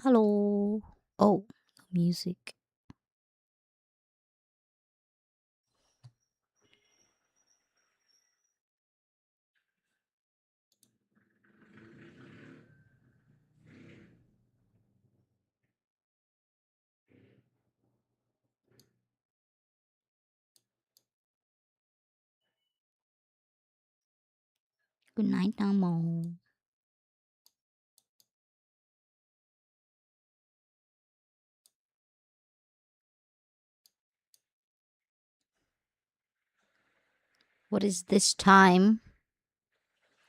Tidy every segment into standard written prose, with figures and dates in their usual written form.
Hello. Oh, music. Good night, Namo. What is this time?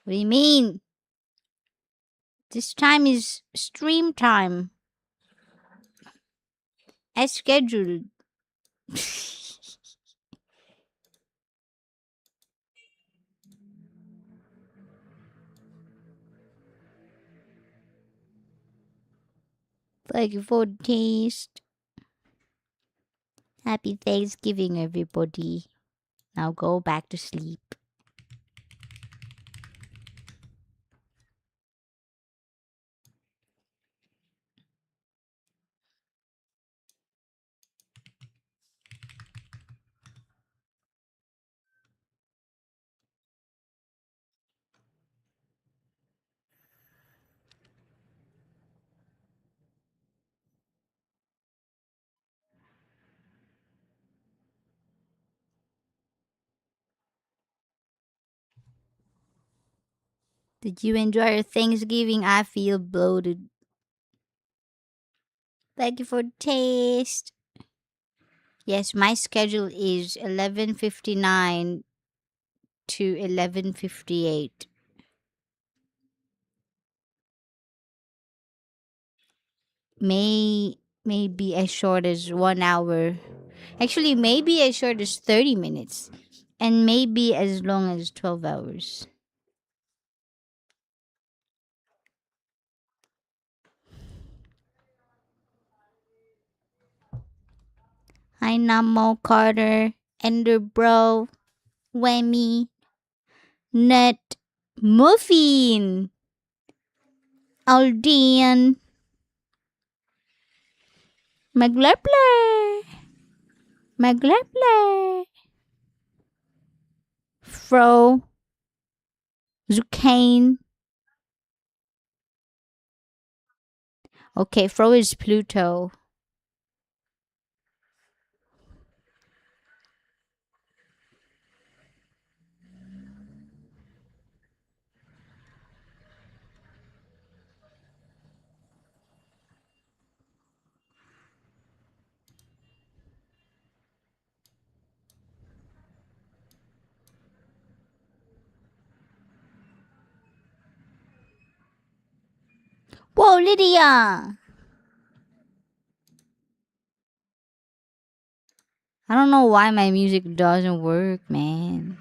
What do you mean? This time is stream time. As scheduled. Thank you for the taste. Happy Thanksgiving, everybody. Now go back to sleep. Did you enjoy your Thanksgiving? I feel bloated. Thank you for the taste. Yes, my schedule is 11:59 to 11:58. May be as short as 1 hour. Actually, maybe as short as 30 minutes. And maybe as long as 12 hours. Hi, Namo, Carter, Ender Bro, Wemmy, Nut, Muffin, Aldean, Maglepler, Maglepler, Fro, Zucane. Okay, Fro is Pluto. Whoa, Lydia! I don't know why my music doesn't work, man.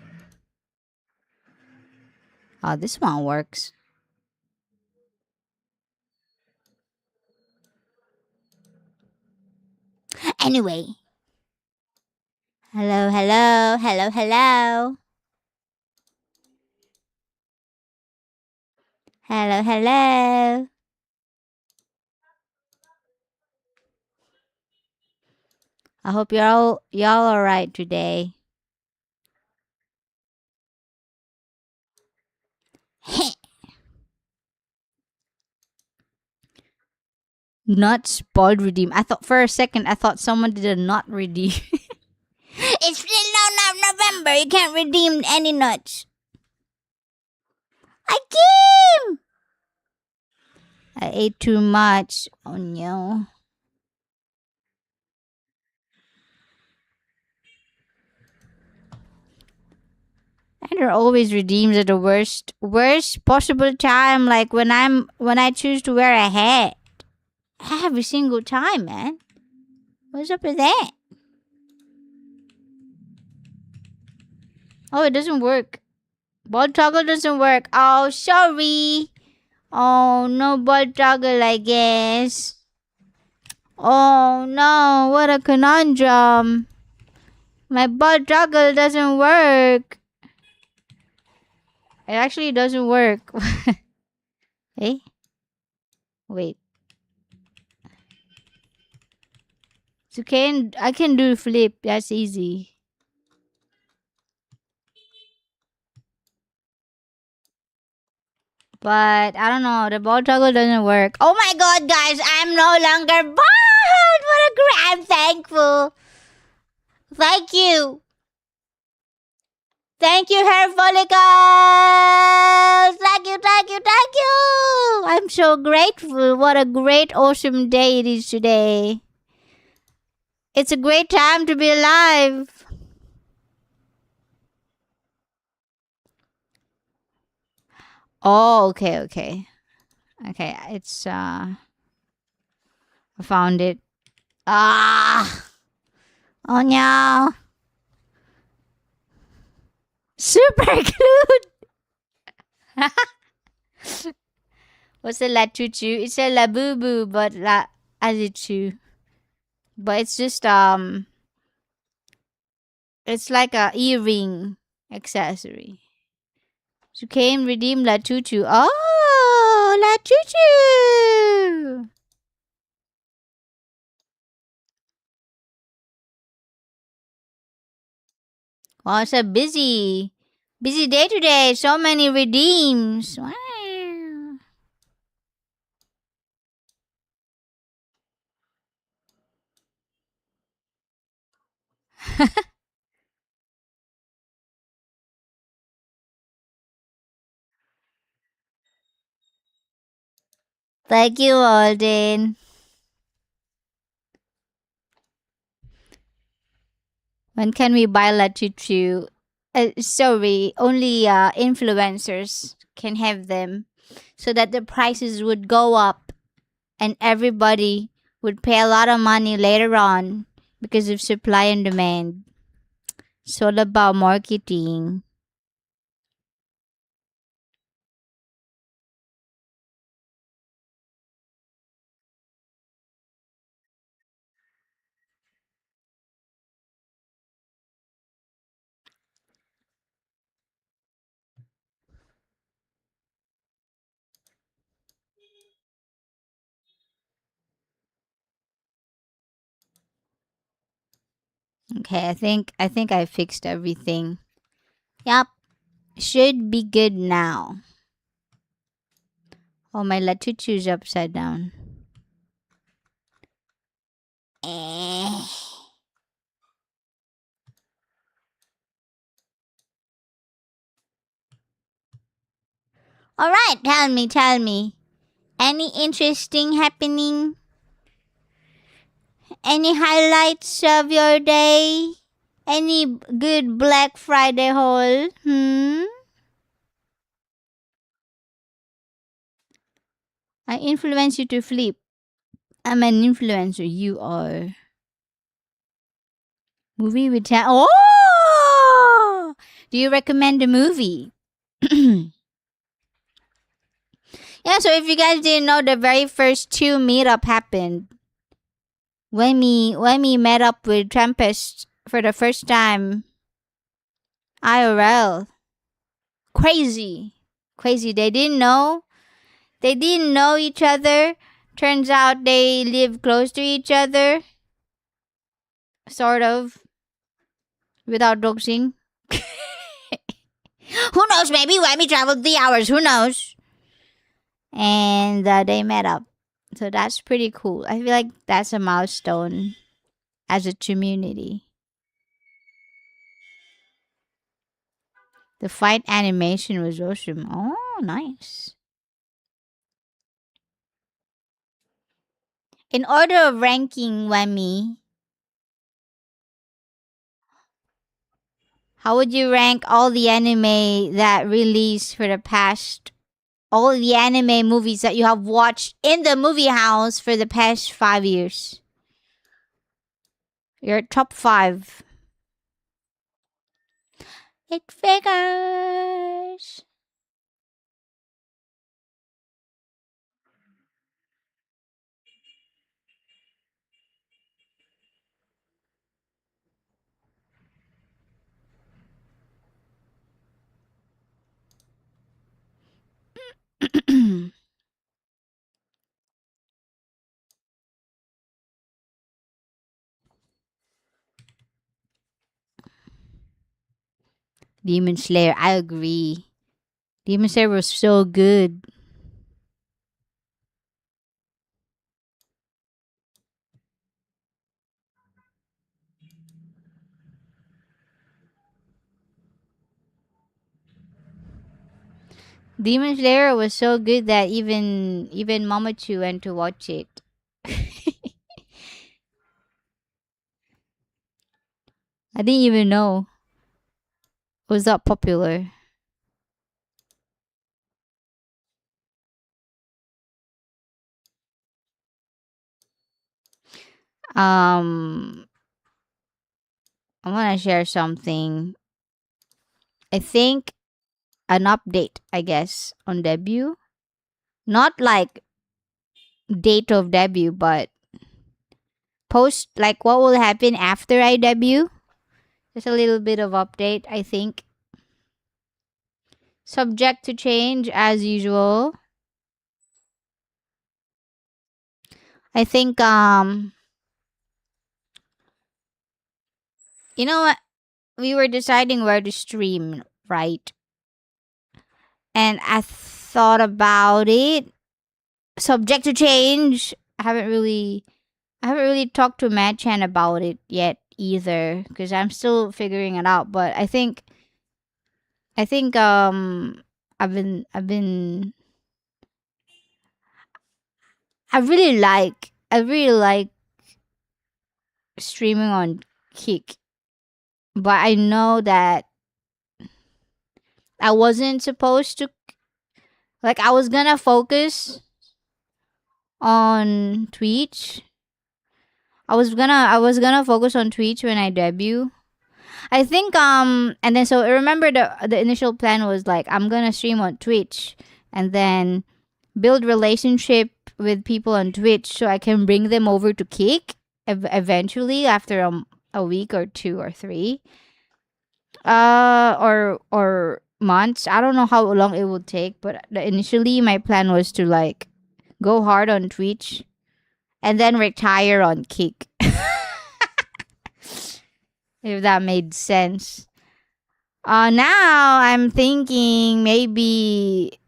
Oh, this one works. Anyway. Hello, hello, hello, hello. Hello, hello. I hope y'all alright today. Not spoiled redeem. I thought for a second I thought someone did a not redeem. It's still not November. You can't redeem any nuts. I came. I ate too much. Oh no. And it always redeems at the worst possible time, like when I choose to wear a hat. Every single time, man. What's up with that? Oh, it doesn't work. Ball toggle doesn't work. Oh, sorry. Oh, no ball toggle, I guess. Oh, no. What a conundrum. My ball toggle doesn't work. It actually doesn't work. Eh? Wait. I can do flip. That's easy. But I don't know. The ball toggle doesn't work. Oh my god, guys! I'm no longer bald. What a great! I'm thankful. Thank you. Thank you, hair follicles. Thank you, thank you, thank you. I'm so grateful. What a great, awesome day it is today. It's a great time to be alive. Oh, okay, okay. Okay, I found it. Ah! Oh no! Super glued! What's a la choo choo? It's a la boo boo, but la as it choo. But it's just it's like a earring accessory. You can redeem la choo choo. Oh, la choo choo! Wow, it's a busy day today. So many redeems. Wow. Thank you, Alden. When can we buy La Choo Choo? Sorry, only influencers can have them, so that the prices would go up and everybody would pay a lot of money later on because of supply and demand. It's all about marketing. Okay, I think I fixed everything. Yup, should be good now. Oh, my La Choo Choo's upside down. Eh. All right, tell me. Any interesting happening? Any highlights of your day? Any good Black Friday haul? I influence you to flip. I'm an influencer. You are. Movie with Oh! Do you recommend a movie? Yeah, so if you guys didn't know, the very first two meetup happened when we met up with Tempest for the first time. IRL. Crazy. Crazy. They didn't know each other. Turns out they live close to each other. Sort of. Without doxing. Who knows? Maybe Whammy traveled 3 hours. Who knows? And they met up. So that's pretty cool. I feel like that's a milestone as a community. The fight animation was awesome. Oh, nice. In order of ranking, Whammy, how would you rank all the anime that released for the past, all the anime movies that you have watched in the movie house for the past 5 years? Your top five. It figures. Demon Slayer, I agree. Demon Slayer was so good. Demon Slayer was so good that even Mama Chu went to watch it. I didn't even know it was that popular. Um, I want to share something. I think an update, I guess, on debut. Not like date of debut, but post, like what will happen after I debut. Just a little bit of update, I think. Subject to change as usual. I think you know what? We were deciding where to stream, right? And I thought about it. Subject to change. I haven't really talked to Matt Chan about it yet either because I'm still figuring it out. But I think I really like streaming on Kick, but I know that I wasn't supposed to, like, I was gonna focus on Twitch. I was gonna focus on Twitch when I debut. I think and then so I remember the initial plan was like I'm gonna stream on Twitch and then build relationship with people on Twitch so I can bring them over to Kick eventually after a week or 2 or 3 or months. I don't know how long it would take, but initially my plan was to like go hard on Twitch and then retire on Kick. If that made sense. Now I'm thinking maybe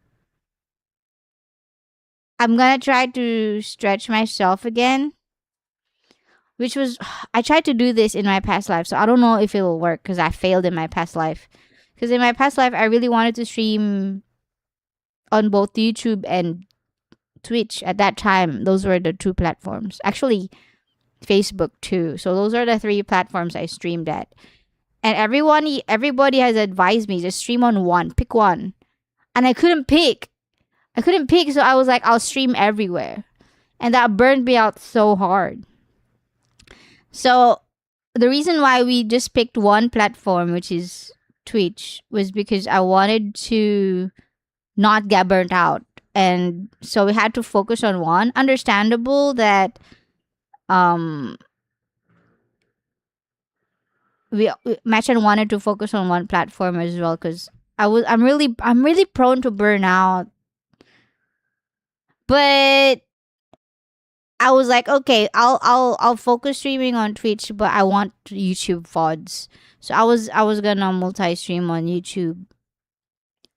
I'm gonna try to stretch myself again, which was I tried to do this in my past life, so I don't know if it'll work because I failed in my past life. Because in my past life, I really wanted to stream on both YouTube and Twitch at that time. Those were the two platforms. Actually, Facebook too. So those are the three platforms I streamed at. And everybody has advised me just stream on one, pick one. And I couldn't pick. So I was like, I'll stream everywhere. And that burned me out so hard. So the reason why we just picked one platform, which is Twitch, was because I wanted to not get burnt out. And so we had to focus on one. Understandable that um we Machen wanted to focus on one platform as well because I'm really prone to burnout. But I was like, okay, I'll focus streaming on Twitch, but I want YouTube VODs. So I was gonna multi stream on YouTube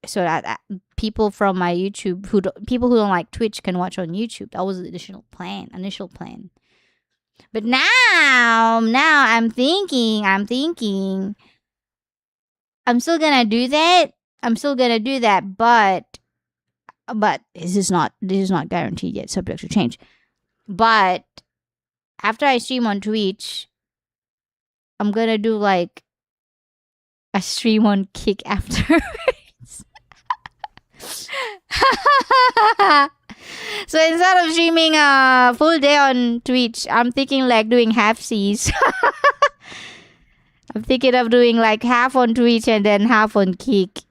so that people from my YouTube people who don't like Twitch can watch on YouTube. That was the initial plan. But now I'm thinking I'm still gonna do that. But this is not guaranteed yet, subject to change. But after I stream on Twitch, I'm gonna do like a stream on Kick afterwards. So instead of streaming a full day on Twitch, I'm thinking like doing half C's. I'm thinking of doing like half on Twitch and then half on Kick.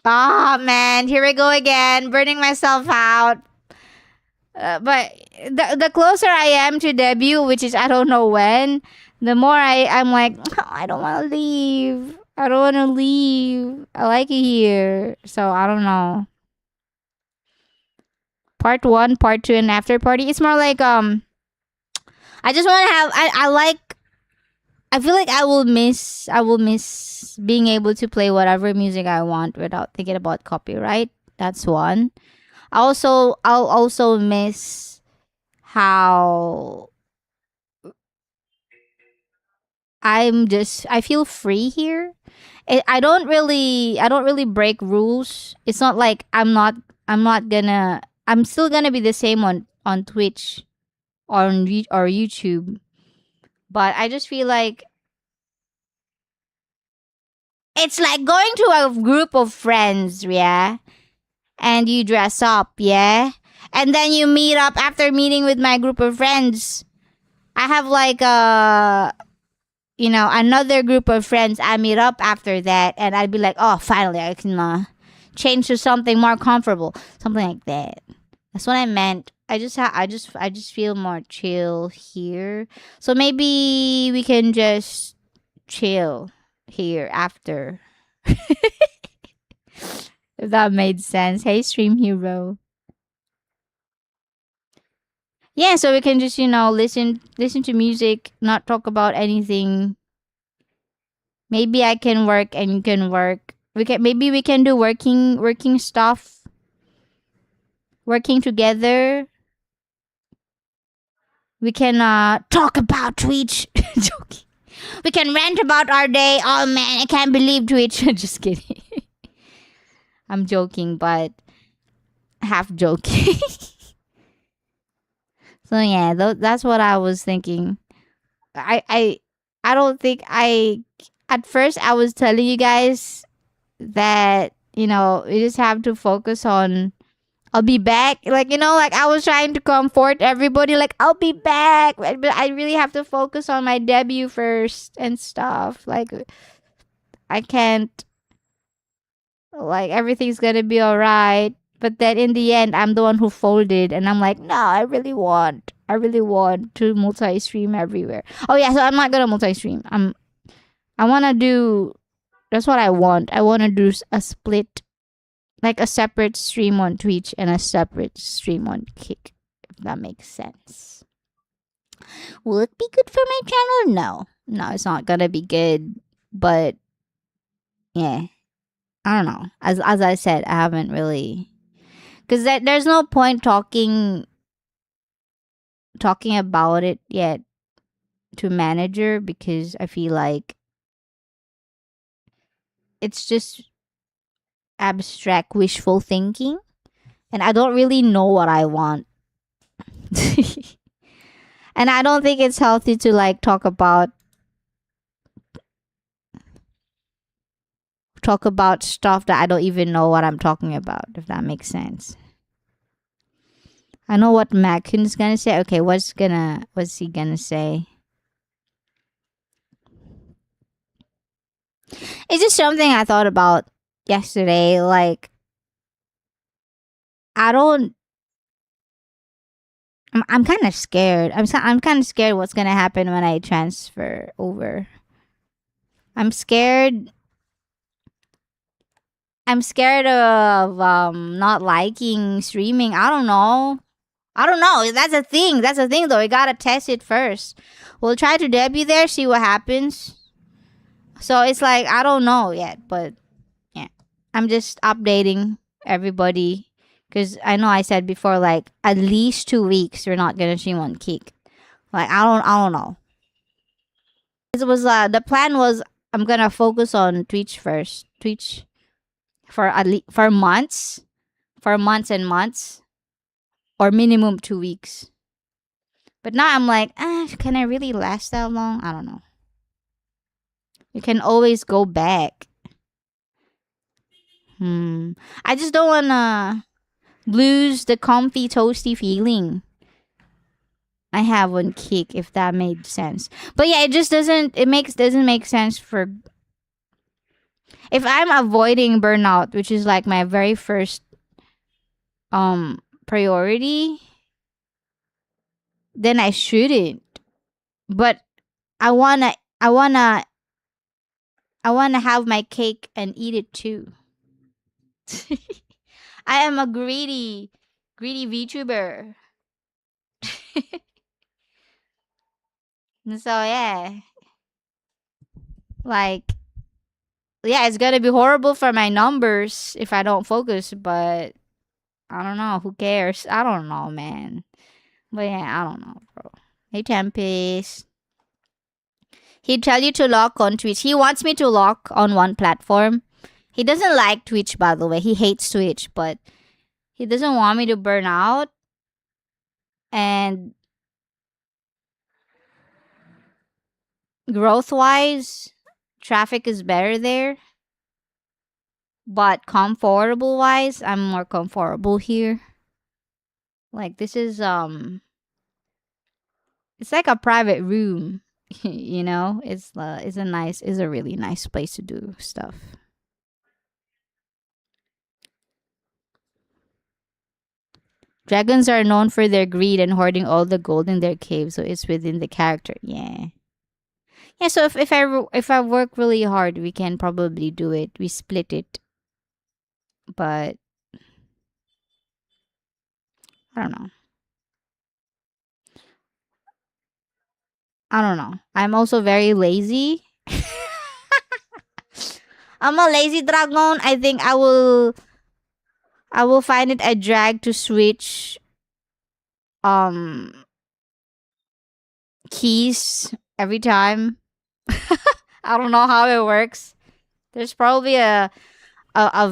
Ah, man, here we go again, burning myself out. But the closer I am to debut, which is I don't know when, the more I'm like, I don't want to leave. I don't want to leave. I like it here. So I don't know. Part 1, part 2, and after party. It's more like I just want to have. I like I feel like I will miss being able to play whatever music I want without thinking about copyright. That's one. I'll also miss how I feel free here. I don't really break rules. It's not like I'm still gonna be the same on Twitch or or YouTube. But I just feel like it's like going to a group of friends, yeah, and you dress up, yeah, and then you meet up after meeting with my group of friends. I have like another group of friends. I meet up after that, and I'd be like, oh, finally, I can change to something more comfortable, something like that. That's what I meant. I just feel more chill here. So maybe we can just chill here after. If that made sense. Hey, Stream Hero. Yeah, so we can just listen to music, not talk about anything. Maybe I can work and you can work. We can do working stuff, working together. We can talk about Twitch. Joking. We can rant about our day. Oh man, I can't believe Twitch. Just kidding. I'm joking, but half joking. So yeah, that's what I was thinking. I I I don't think I at first I was telling you guys that you just have to focus on I'll be back. Like like I was trying to comfort everybody like I'll be back, but I really have to focus on my debut first and stuff. Like I can't like everything's gonna be all right. But then in the end, I'm the one who folded, and I'm like, no, I really want to multi-stream everywhere. Oh yeah, so I'm not gonna multi-stream. I wanna do. That's what I want. I wanna do a split, like a separate stream on Twitch and a separate stream on Kick. If that makes sense. Will it be good for my channel? No, it's not gonna be good. But yeah, I don't know. As I said, I haven't really because there's no point talking about it yet to manager because I feel like it's just abstract wishful thinking and I don't really know what I want. And I don't think it's healthy to like talk about stuff that I don't even know what I'm talking about, if that makes sense. I know what Mackin's gonna say. Okay, what's he gonna say? It's just something I thought about yesterday. Like I don't. I'm kind of scared. I'm kind of scared what's gonna happen when I transfer over. I'm scared. I'm scared of not liking streaming. I don't know. I don't know. That's a thing. That's a thing though. We gotta test it first. We'll try to debut there, see what happens. So it's like I don't know yet, but yeah, I'm just updating everybody because I know I said before like at least 2 weeks we're not gonna stream on Kick. Like I don't know. It was the plan was I'm gonna focus on Twitch first. Twitch for at least for months and months, or minimum 2 weeks. But now I'm like, can I really last that long? I don't know. You can always go back. I just don't wanna lose the comfy toasty feeling I have on Kick, if that made sense. But yeah, it just doesn't make sense for if I'm avoiding burnout, which is like my very first priority, then I shouldn't. But I wanna I wanna I wanna have my cake and eat it too. I am a greedy VTuber. So yeah. Like, yeah, it's gonna be horrible for my numbers if I don't focus, but I don't know. Who cares? I don't know, man. But yeah, I don't know, bro. Hey, Tempest. He'd tell you to lock on Twitch. He wants me to lock on one platform. He doesn't like Twitch, by the way. He hates Twitch, but he doesn't want me to burn out. And growth wise, traffic is better there. But comfortable wise, I'm more comfortable here. Like this is it's like a private room, you know? It's a really nice place to do stuff. Dragons are known for their greed and hoarding all the gold in their cave, so it's within the character. Yeah. Yeah, so if I work really hard, we can probably do it. We split it. But I don't know. I don't know. I'm also very lazy. I'm a lazy dragon. I think I will find it a drag to switch um keys every time. I don't know how it works. There's probably a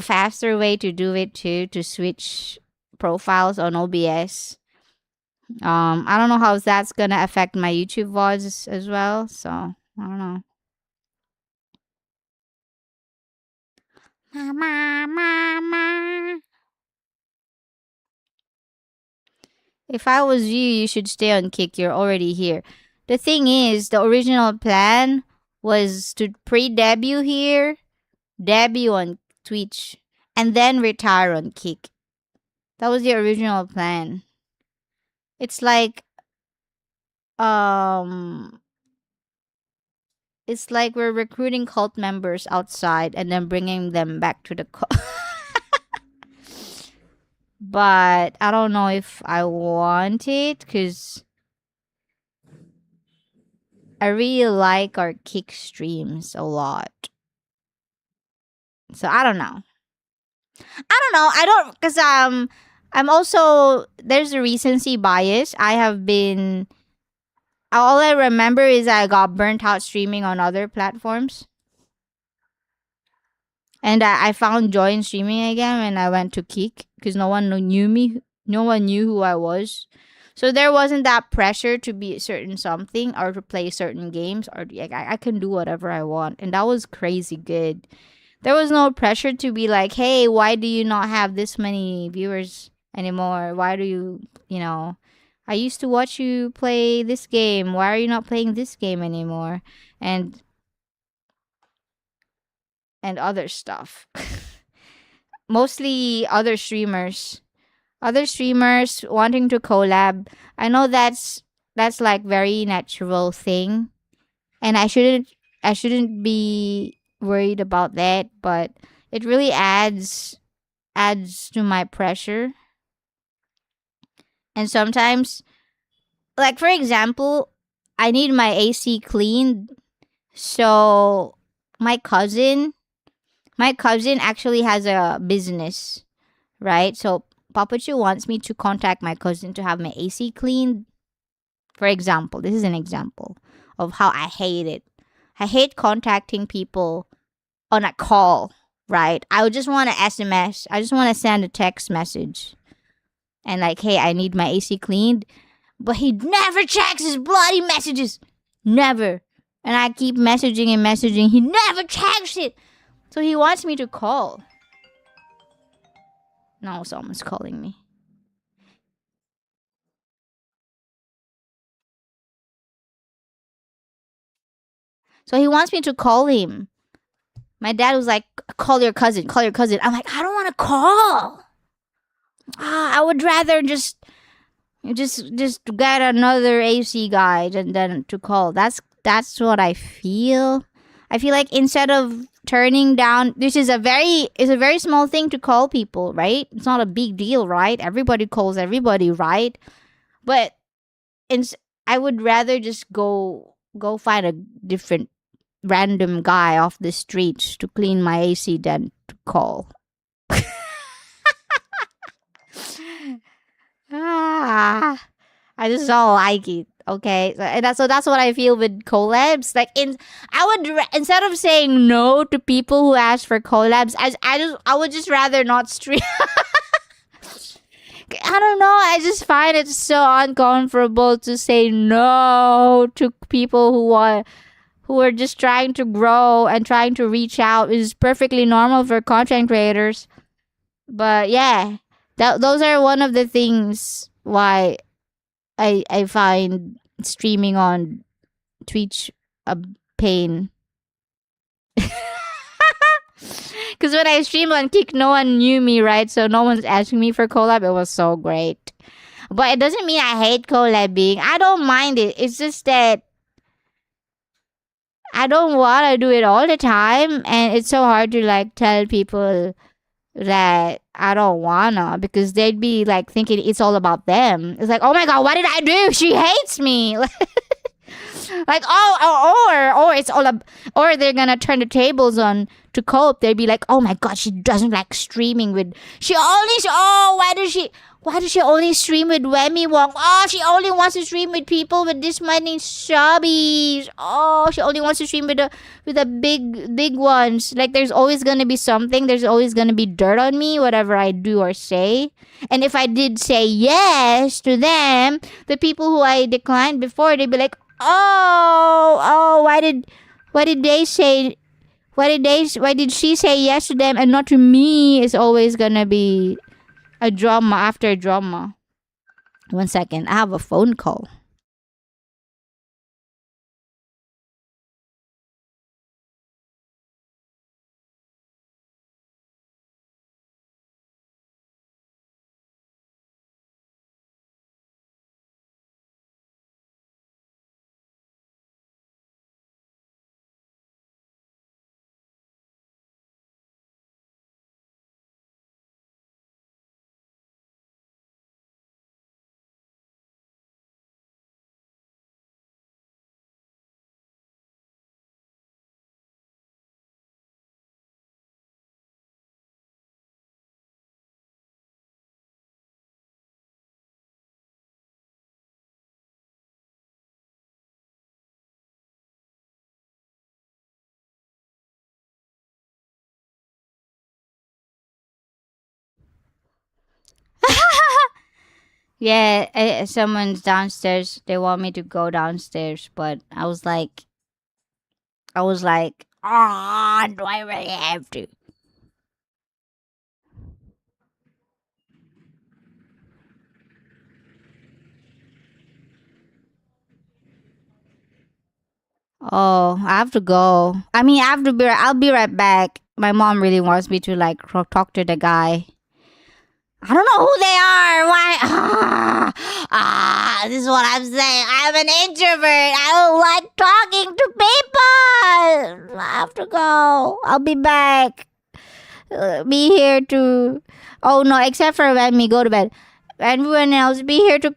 faster way to do it too, to switch profiles on OBS. I don't know how that's gonna affect my YouTube VODs as well, so I don't know. Mama. If I was you, you should stay on Kick. You're already here. The thing is, the original plan was to pre-debut here, debut on Twitch, and then retire on Kick. That was the original plan. It's like um it's like we're recruiting cult members outside and then bringing them back to the cult. But I don't know if I want it because I really like our Kick streams a lot. So I don't know. I don't because I'm also there's a recency bias. I have been all I remember is I got burnt out streaming on other platforms. And I found joy in streaming again when I went to Kick because no one knew me. No one knew who I was. So there wasn't that pressure to be a certain something or to play certain games or like, I can do whatever I want. And that was crazy good. There was no pressure to be like, hey, why do you not have this many viewers anymore? Why do you, I used to watch you play this game. Why are you not playing this game anymore? And other stuff. Mostly other streamers. Other streamers wanting to collab. I know that's like very natural thing. And I shouldn't be worried about that, but it really adds to my pressure. And sometimes like for example, I need my AC cleaned. So my cousin actually has a business, right? So Papachu wants me to contact my cousin to have my AC cleaned. For example, this is an example of how I hate it. I hate contacting people on a call, right? I would just want to SMS. I just want to send a text message. And like, hey, I need my AC cleaned. But he never checks his bloody messages. Never. And I keep messaging and messaging. He never checks it. So he wants me to call. No, someone's calling me. So he wants me to call him. My dad was like, call your cousin, call your cousin. I'm like, I don't want to call. I would rather just get another AC guy than to call. That's what I feel. I feel like instead of turning down, it's a very small thing to call people, right? It's not a big deal, right? Everybody calls everybody, right? But I would rather just go find a different random guy off the streets to clean my AC dent to call. Ah, I just don't like it. Okay, so that's what I feel with collabs. Like instead of saying no to people who ask for collabs, I would just rather not stream. I don't know. I just find it so uncomfortable to say no to people who are just trying to grow and trying to reach out. Is perfectly normal for content creators. But yeah, those are one of the things why I find streaming on Twitch a pain. Because when I streamed on Kick, no one knew me, right? So no one's asking me for collab. It was so great. But it doesn't mean I hate collabing. I don't mind it. It's just that I don't want to do it all the time. And it's so hard to like tell people that I don't wanna, because they'd be like thinking it's all about them. It's like, oh my god, what did I do? She hates me. Like, or it's all or they're gonna turn the tables on to cope. They'd be like, oh my god, she doesn't like streaming with. Why does she only stream with Wemi Wong? Oh, she only wants to stream with people with this many subbies. Oh, she only wants to stream with the big ones. Like, there's always gonna be something. There's always gonna be dirt on me, whatever I do or say. And if I did say yes to them, the people who I declined before, they'd be like, why did she say yes to them and not to me? Is always gonna be a drama after drama. 1 second, I have a phone call. Yeah, someone's downstairs. They want me to go downstairs, but I was like, do I really have to? Oh, I have to go. I mean, I have to be. I'll be right back. My mom really wants me to like talk to the guy. I don't know who they are. Why? This is what I'm saying. I'm an introvert. I don't like talking to people. I have to go. I'll be back. Be here to. Oh no, except for when we go to bed. Everyone else, be here to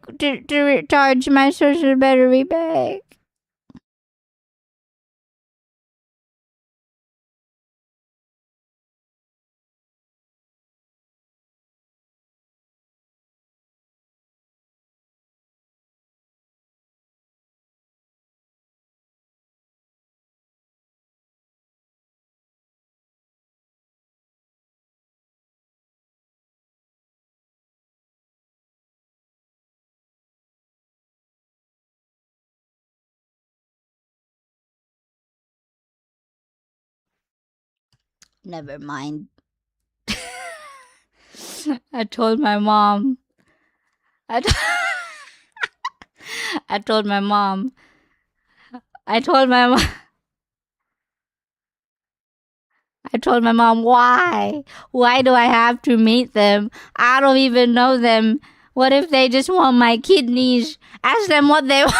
recharge my social battery back. Never mind. I told my mom. I, t- I told my mom. I told my mom. I told my mom, why? Why do I have to meet them? I don't even know them. What if they just want my kidneys? Ask them what they want.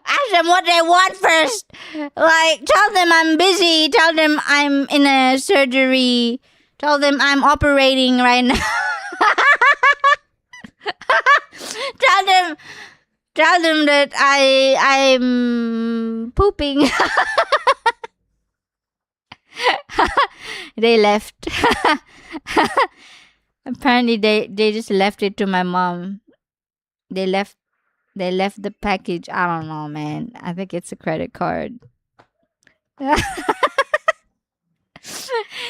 Ask them what they want first. Like, tell them I'm busy. Tell them I'm in a surgery. Tell them I'm operating right now. Tell them Tell them that I'm pooping. They left. Apparently they just left it to my mom. They left the package. I don't know, man. I think it's a credit card.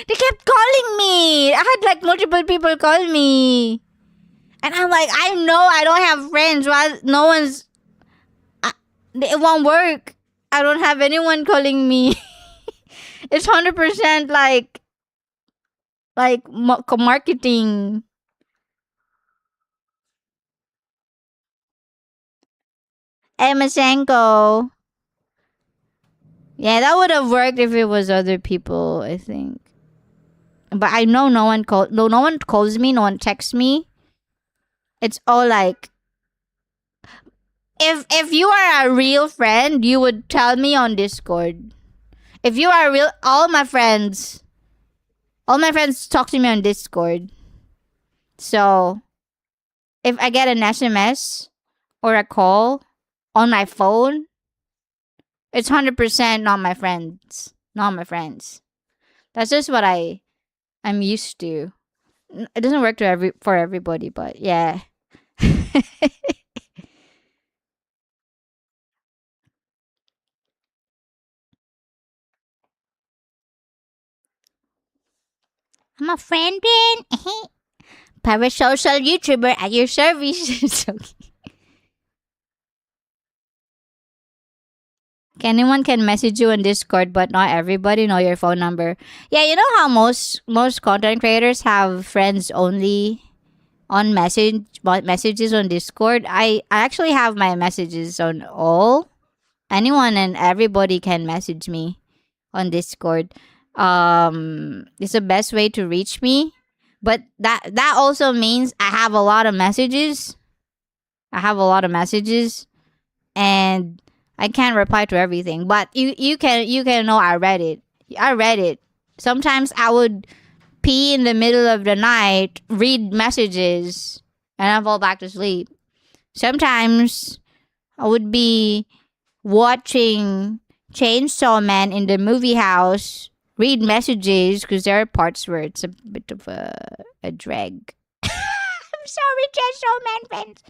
They kept calling me. I had like multiple people call me. And I'm like, I know I don't have friends. Why no one's it won't work. I don't have anyone calling me. It's 100% like marketing. Emesenko. Yeah, that would have worked if it was other people, I think. But I know no one calls me, no one texts me. It's all like if you are a real friend, you would tell me on Discord. If you are real all my friends talk to me on Discord. So if I get an SMS or a call on my phone, it's 100% not my friends. Not my friends. That's just what I'm used to. It doesn't work for everybody, but yeah. I'm a friend, Ben. Parasocial YouTuber at your service. Anyone can message you on Discord, but not everybody know your phone number. Yeah, you know how most content creators have friends only on messages on Discord. I actually have my messages on all. Anyone and everybody can message me on Discord. It's the best way to reach me. But that also means I have a lot of messages. I have a lot of messages and I can't reply to everything. But you can know I read it. I read it. Sometimes I would pee in the middle of the night, read messages, and I fall back to sleep. Sometimes I would be watching Chainsaw Man in the movie house, read messages because there are parts where it's a bit of a drag. I'm sorry, Chainsaw Man fans.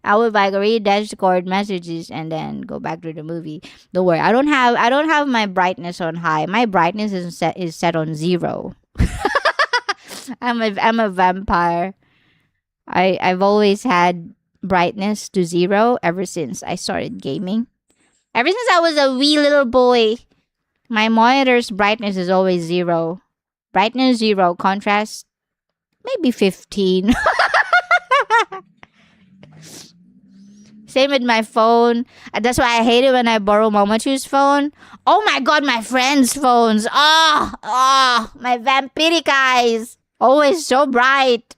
I would like read Discord messages and then go back to the movie. Don't worry, I don't have my brightness on high. My brightness is set on 0. I'm a vampire. I've always had brightness to 0 ever since I started gaming. Ever since I was a wee little boy, my monitor's brightness is always 0. Brightness 0, contrast maybe 15. Same with my phone. That's why I hate it when I borrow Momochu's phone. Oh my god, my friends' phones. My vampiric eyes. Always so bright.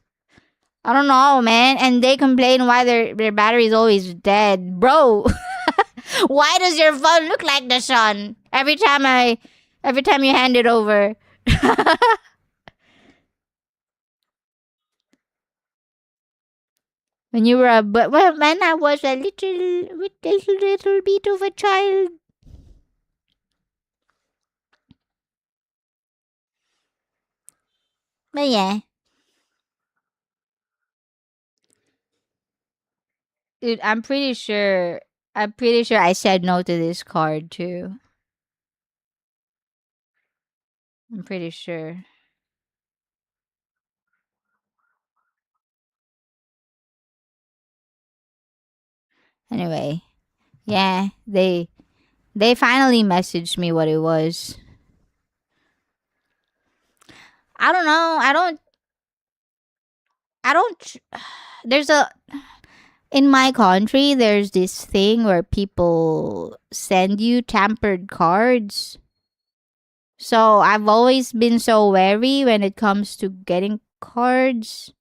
I don't know, man. And they complain why their battery is always dead. Bro, why does your phone look like the sun? Every time you hand it over. When you were when I was a little bit of a child. But yeah. Dude, I'm pretty sure I said no to this card too. I'm pretty sure. Anyway, yeah, they finally messaged me what it was. I don't know. I don't there's a in my country there's this thing where people send you tampered cards. So I've always been so wary when it comes to getting cards.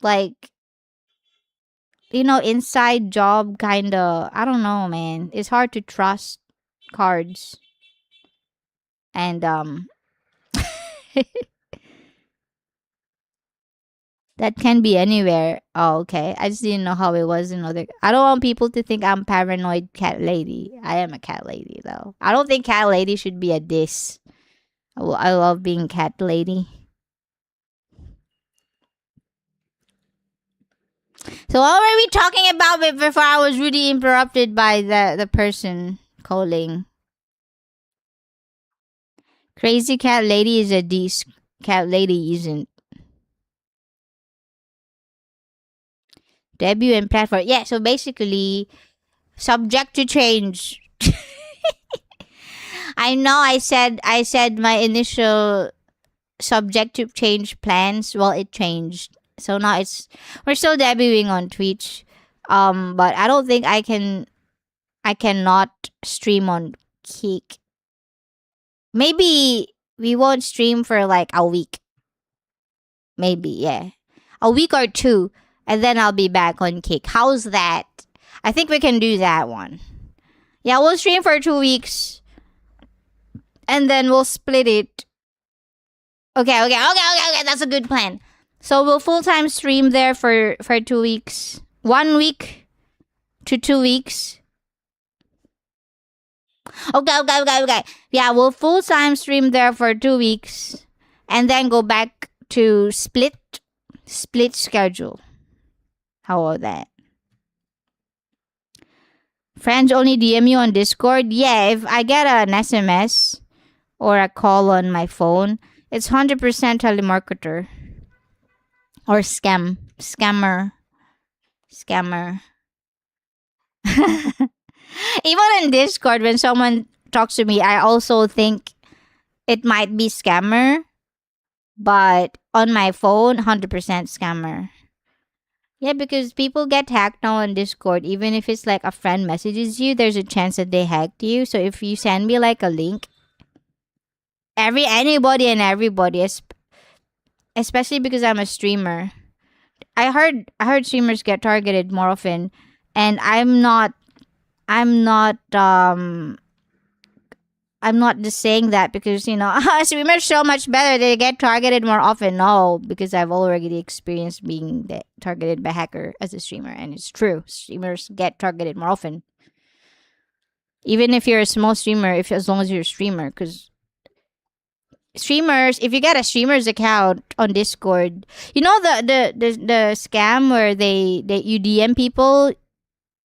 Like, inside job kind of, I don't know, man. It's hard to trust cards. And That can be anywhere. Oh, okay. I just didn't know how it was in other. I don't want people to think I'm paranoid cat lady. I am a cat lady though. I don't think cat lady should be a diss. I love being cat lady. So what were we talking about before I was really interrupted by the person calling? Crazy cat lady is a diss. Cat lady isn't. Debut and platform. Yeah, so basically subject to change. I know I said my initial subject to change plans. Well, it changed. So now we're still debuting on Twitch. But I don't think I cannot stream on Kick. Maybe we won't stream for like a week. Maybe, yeah. A week or two, and then I'll be back on Kick. How's that? I think we can do that one. Yeah, we'll stream for 2 weeks, and then we'll split it. Okay. That's a good plan. So we'll full time stream there for 2 weeks. 1 week to 2 weeks. Okay. Yeah, we'll full time stream there for 2 weeks, and then go back to split schedule. How about that? Friends only DM you on Discord? Yeah, if I get an SMS or a call on my phone, it's 100% telemarketer. Or scammer. Even in Discord, when someone talks to me, I also think it might be scammer. But on my phone, 100% scammer. Yeah, because people get hacked now on Discord. Even if it's like a friend messages you, there's a chance that they hacked you. So if you send me like a link, anybody and everybody, especially because I'm a streamer. I heard streamers get targeted more often, and I'm not just saying that because streamers so much better, they get targeted more often. No, because I've already experienced being targeted by hacker as a streamer, and it's true. Streamers get targeted more often, even if you're a small streamer. As long as you're a streamer, because streamers, if you get a streamer's account on Discord, the scam where you DM people,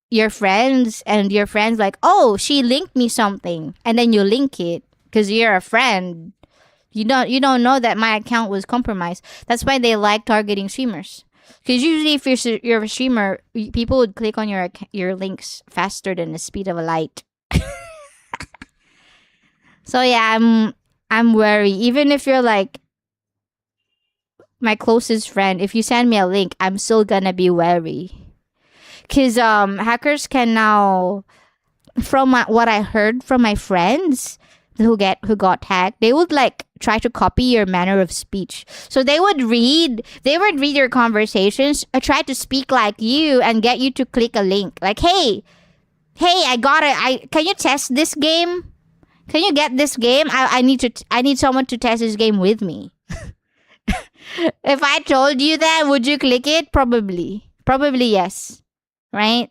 your friends, and your friends like, oh, she linked me something, and then you link it because you're a friend. You don't know that my account was compromised. That's why they like targeting streamers. Because usually, if you're a streamer, people would click on your links faster than the speed of a light. So yeah, I'm wary. Even if you're like my closest friend, if you send me a link, I'm still gonna be wary. Cause hackers can now, from what I heard from my friends who got hacked, they would like try to copy your manner of speech. So they would read your conversations, try to speak like you, and get you to click a link. Like, hey, I got it. Can you test this game? Can you get this game? I need someone to test this game with me. If I told you that, would you click it? Probably yes. Right?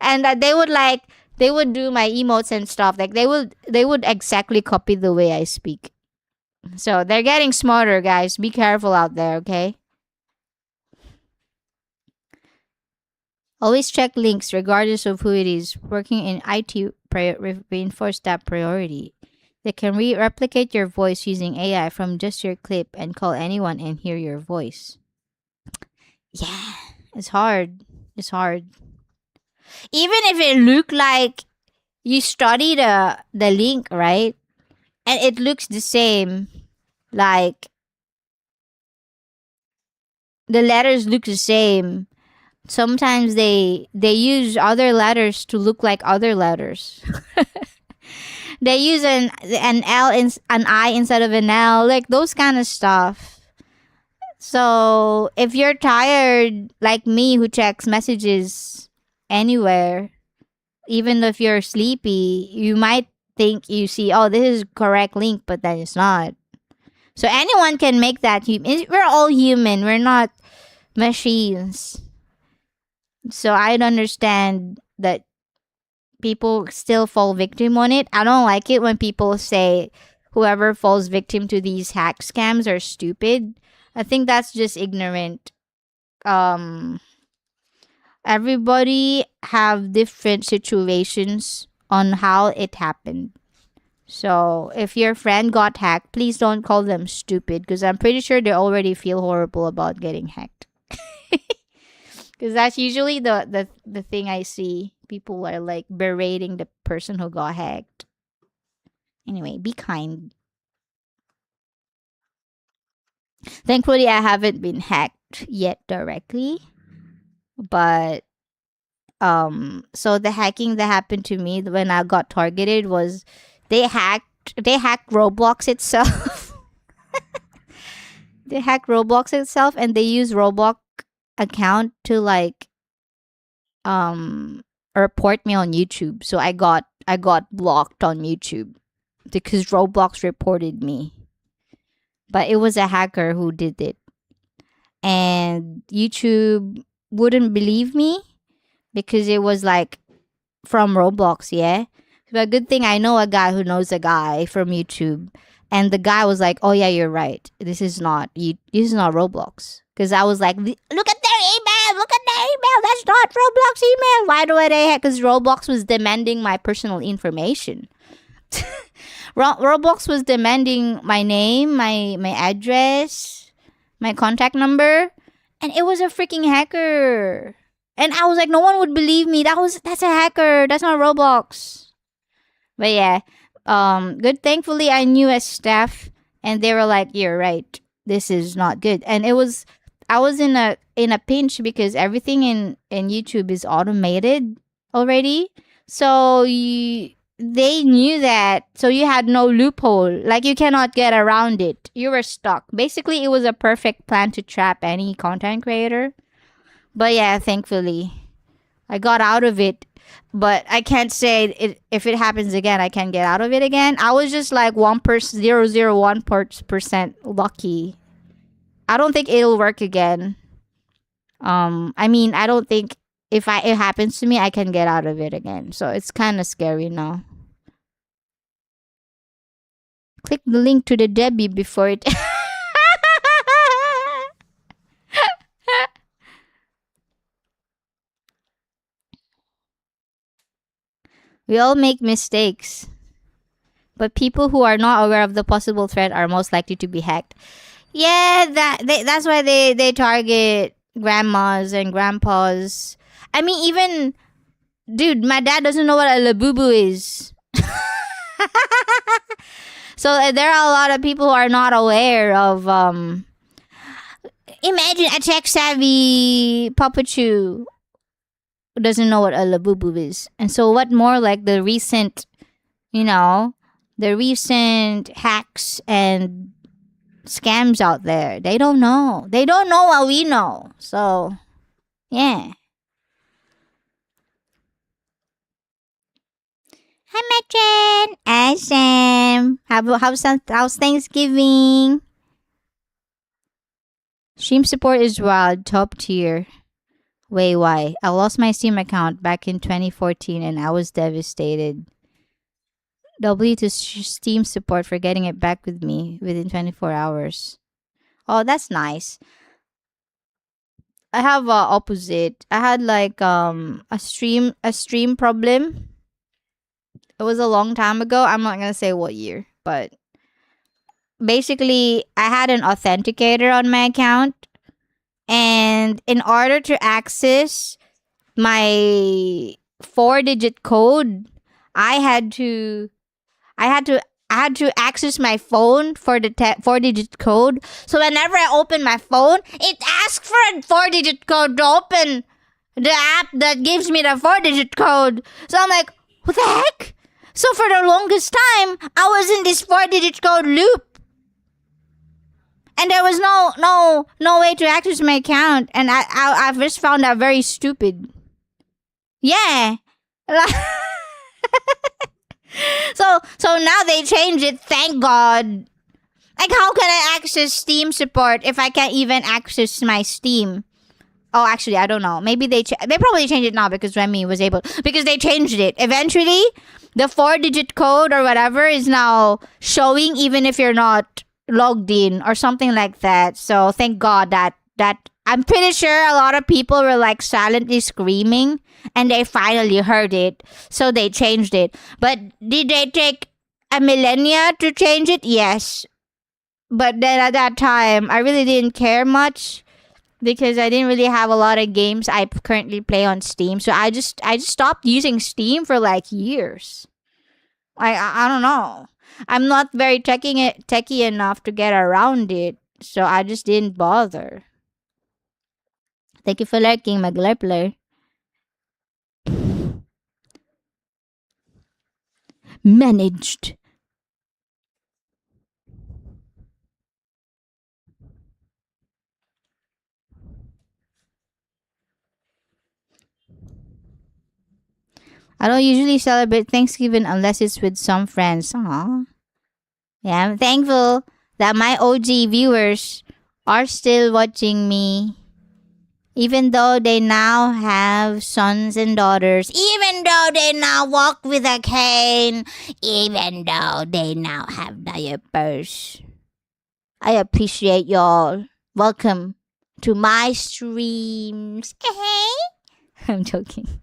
And they would do my emotes and stuff. Like they would exactly copy the way I speak. So they're getting smarter, guys. Be careful out there, okay? Always check links regardless of who it is. Working in IT reinforce that priority. They can replicate your voice using AI from just your clip and call anyone and hear your voice. Yeah, it's hard. Even if it looked like you study the link, right? And it looks the same. Like the letters look the same. Sometimes they use other letters to look like other letters. They use an L an I instead of an L, like those kind of stuff. So if you're tired, like me, who checks messages anywhere, even if you're sleepy, you might think you see, oh, this is correct link, but then it's not. So anyone can make that. We're all human. We're not machines. So I don't understand that people still fall victim on it. I don't like it when people say whoever falls victim to these hack scams are stupid. I think that's just ignorant. Um Everybody have different situations on how it happened. So if your friend got hacked, please don't call them stupid because I'm pretty sure they already feel horrible about getting hacked. Because that's usually the thing I see. People are like berating the person who got hacked. Anyway, be kind. Thankfully, I haven't been hacked yet directly, but so the hacking that happened to me when I got targeted was they hacked Roblox itself. They hacked Roblox itself and they use Roblox account to like report me on YouTube. So I got blocked on YouTube because Roblox reported me. But it was a hacker who did it. And YouTube wouldn't believe me because it was like from Roblox, yeah. But good thing I know a guy who knows a guy from YouTube, and the guy was like, "Oh yeah, you're right. This is not Roblox." Because I was like, "Look at their email. Look at their email. That's not Roblox email. Why do they hack?" Because Roblox was demanding my personal information. Roblox was demanding my name, my address, my contact number, and it was a freaking hacker. And I was like, no one would believe me. That's a hacker. That's not Roblox. But yeah, good. Thankfully, I knew as staff, and they were like, "You're right. This is not good." And I was in a pinch because everything in YouTube is automated already. So they knew that. So you had no loophole. Like you cannot get around it. You were stuck. Basically, it was a perfect plan to trap any content creator. But yeah, thankfully, I got out of it. But I can't say it if it happens again. I can get out of it again. I was just like 0.001% lucky. I don't think it'll work again. I mean, I don't think if it happens to me, I can get out of it again. So it's kind of scary now. Click the link to the Debbie before it. We all make mistakes. But people who are not aware of the possible threat are most likely to be hacked. Yeah, that's why they target grandmas and grandpas. I mean, even dude, my dad doesn't know what a labubu is. So there are a lot of people who are not aware of. Imagine a tech savvy Papachu who doesn't know what a labubu is, and so what more like the recent, the recent hacks and scams out there. They don't know. They don't know what we know. So, yeah. Hi, Metren. Awesome. How's Thanksgiving? Stream support is wild. Top tier. Wait, why? I lost my Steam account back in 2014 and I was devastated. W to Steam support for getting it back with me within 24 hours. Oh, that's nice. I have opposite. I had like a stream problem. It was a long time ago. I'm not gonna say what year, but basically I had an authenticator on my account, and in order to access my 4-digit code, I had to access my phone for the 4-digit code. So whenever I open my phone, it asks for a 4-digit code to open the app that gives me the 4-digit code. So I'm like, what the heck? So for the longest time, I was in this 4-digit code loop. And there was no way to access my account. And I just found that very stupid. Yeah. So now they changed it, thank God. Like, how can I access Steam support if I can't even access my Steam? Oh, actually, I don't know. Maybe they probably changed it now because Remy was able, because they changed it. Eventually, the 4-digit code or whatever is now showing even if you're not logged in or something like that. So thank God that I'm pretty sure a lot of people were like silently screaming and they finally heard it. So they changed it. But did they take a millennia to change it? Yes. But then at that time, I really didn't care much because I didn't really have a lot of games I currently play on Steam. So I just stopped using Steam for like years. I don't know. I'm not very techie enough to get around it, so I just didn't bother. Thank you for lurking, my glurpler. Managed. I don't usually celebrate Thanksgiving unless it's with some friends. Aww. Yeah, I'm thankful that my OG viewers are still watching me. Even though they now have sons and daughters, even though they now walk with a cane, even though they now have diapers. I appreciate y'all. Welcome to my streams. I'm joking.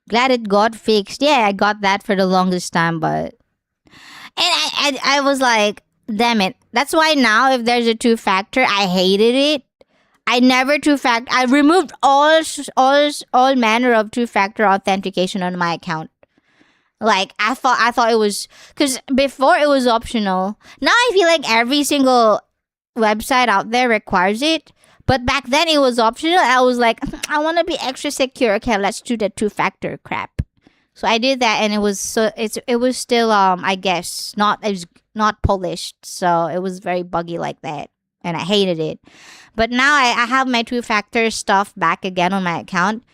Glad it got fixed. Yeah, I got that for the longest time, but I was like, damn it. That's why now if there's a two factor, I hated it. I never two factor. I removed all manner of two factor authentication on my account. Like I thought it was because before it was optional. Now I feel like every single website out there requires it. But back then it was optional. I was like, I want to be extra secure. Okay, let's do the two factor crap. So I did that, and it was still I guess not, it was not polished, so it was very buggy like that, and I hated it. But now I have my two factor stuff back again on my account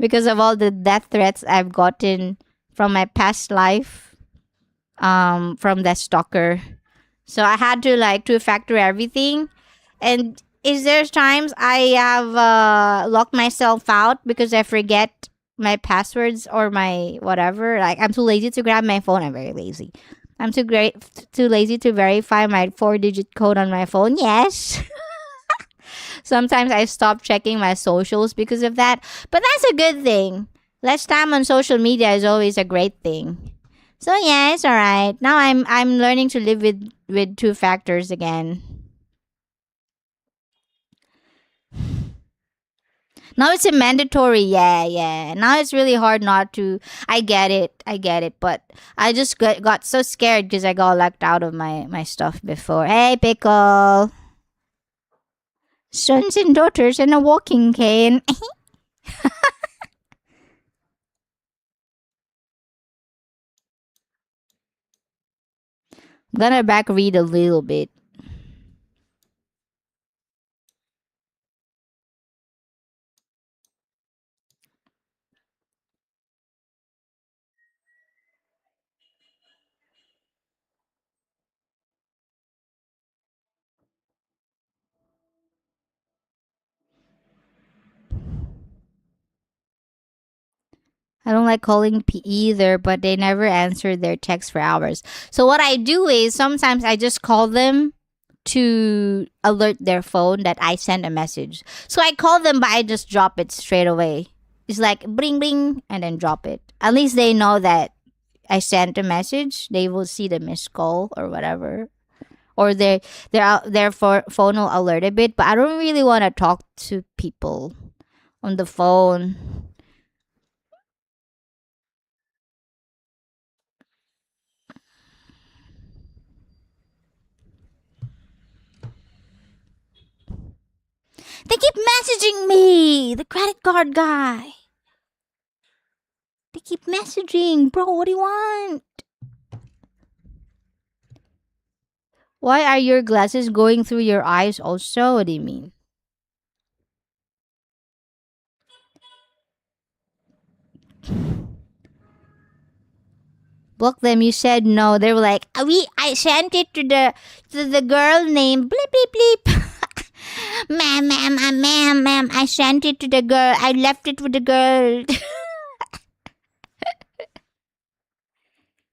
because of all the death threats I've gotten from my past life, from that stalker. So I had to like two factor everything, and is there times I have locked myself out because I forget my passwords or my whatever. Like I'm too lazy to grab my phone. I'm very lazy. I'm too lazy to verify my 4-digit code on my phone. Yes. Sometimes I stop checking my socials because of that. But that's a good thing. Less time on social media is always a great thing. So yeah, it's alright. Now I'm learning to live with two factors again. Now it's a mandatory. Yeah, yeah. Now it's really hard not to. I get it. I get it. But I just got so scared because I got locked out of my stuff before. Hey, Pickle. Sons and daughters and a walking cane. I'm gonna back read a little bit. I don't like calling either, but they never answer their text for hours. So what I do is sometimes I just call them to alert their phone that I sent a message. So I call them, but I just drop it straight away. It's like bring bring and then drop it. At least they know that I sent a message. They will see the missed call or whatever, or their phone will alert a bit. But I don't really want to talk to people on the phone. They keep messaging me, the credit card guy. They keep messaging, bro. What do you want? Why are your glasses going through your eyes also? What do you mean? Block them. You said no. They were like, I sent it to the girl named bleep bleep bleep. Ma'am, I sent it to the girl. I left it with the girl.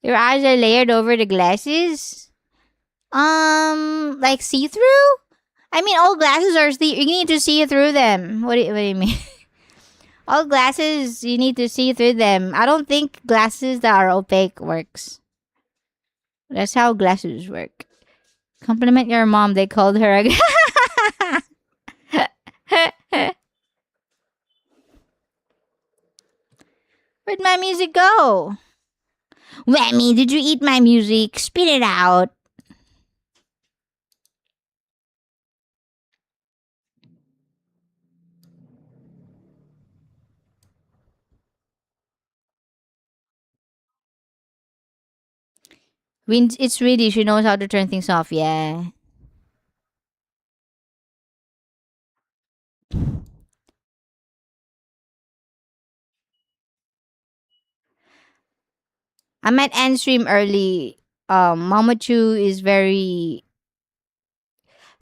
Your eyes are layered over the glasses. Like see through. I mean, all glasses are see. You need to see through them. What do you mean? All glasses, you need to see through them. I don't think glasses that are opaque works. That's how glasses work. Compliment your mom. They called her. Where'd my music go? Whammy, did you eat my music? Spit it out. It's really, she knows how to turn things off, yeah. I might end stream early. Mama Chu is very.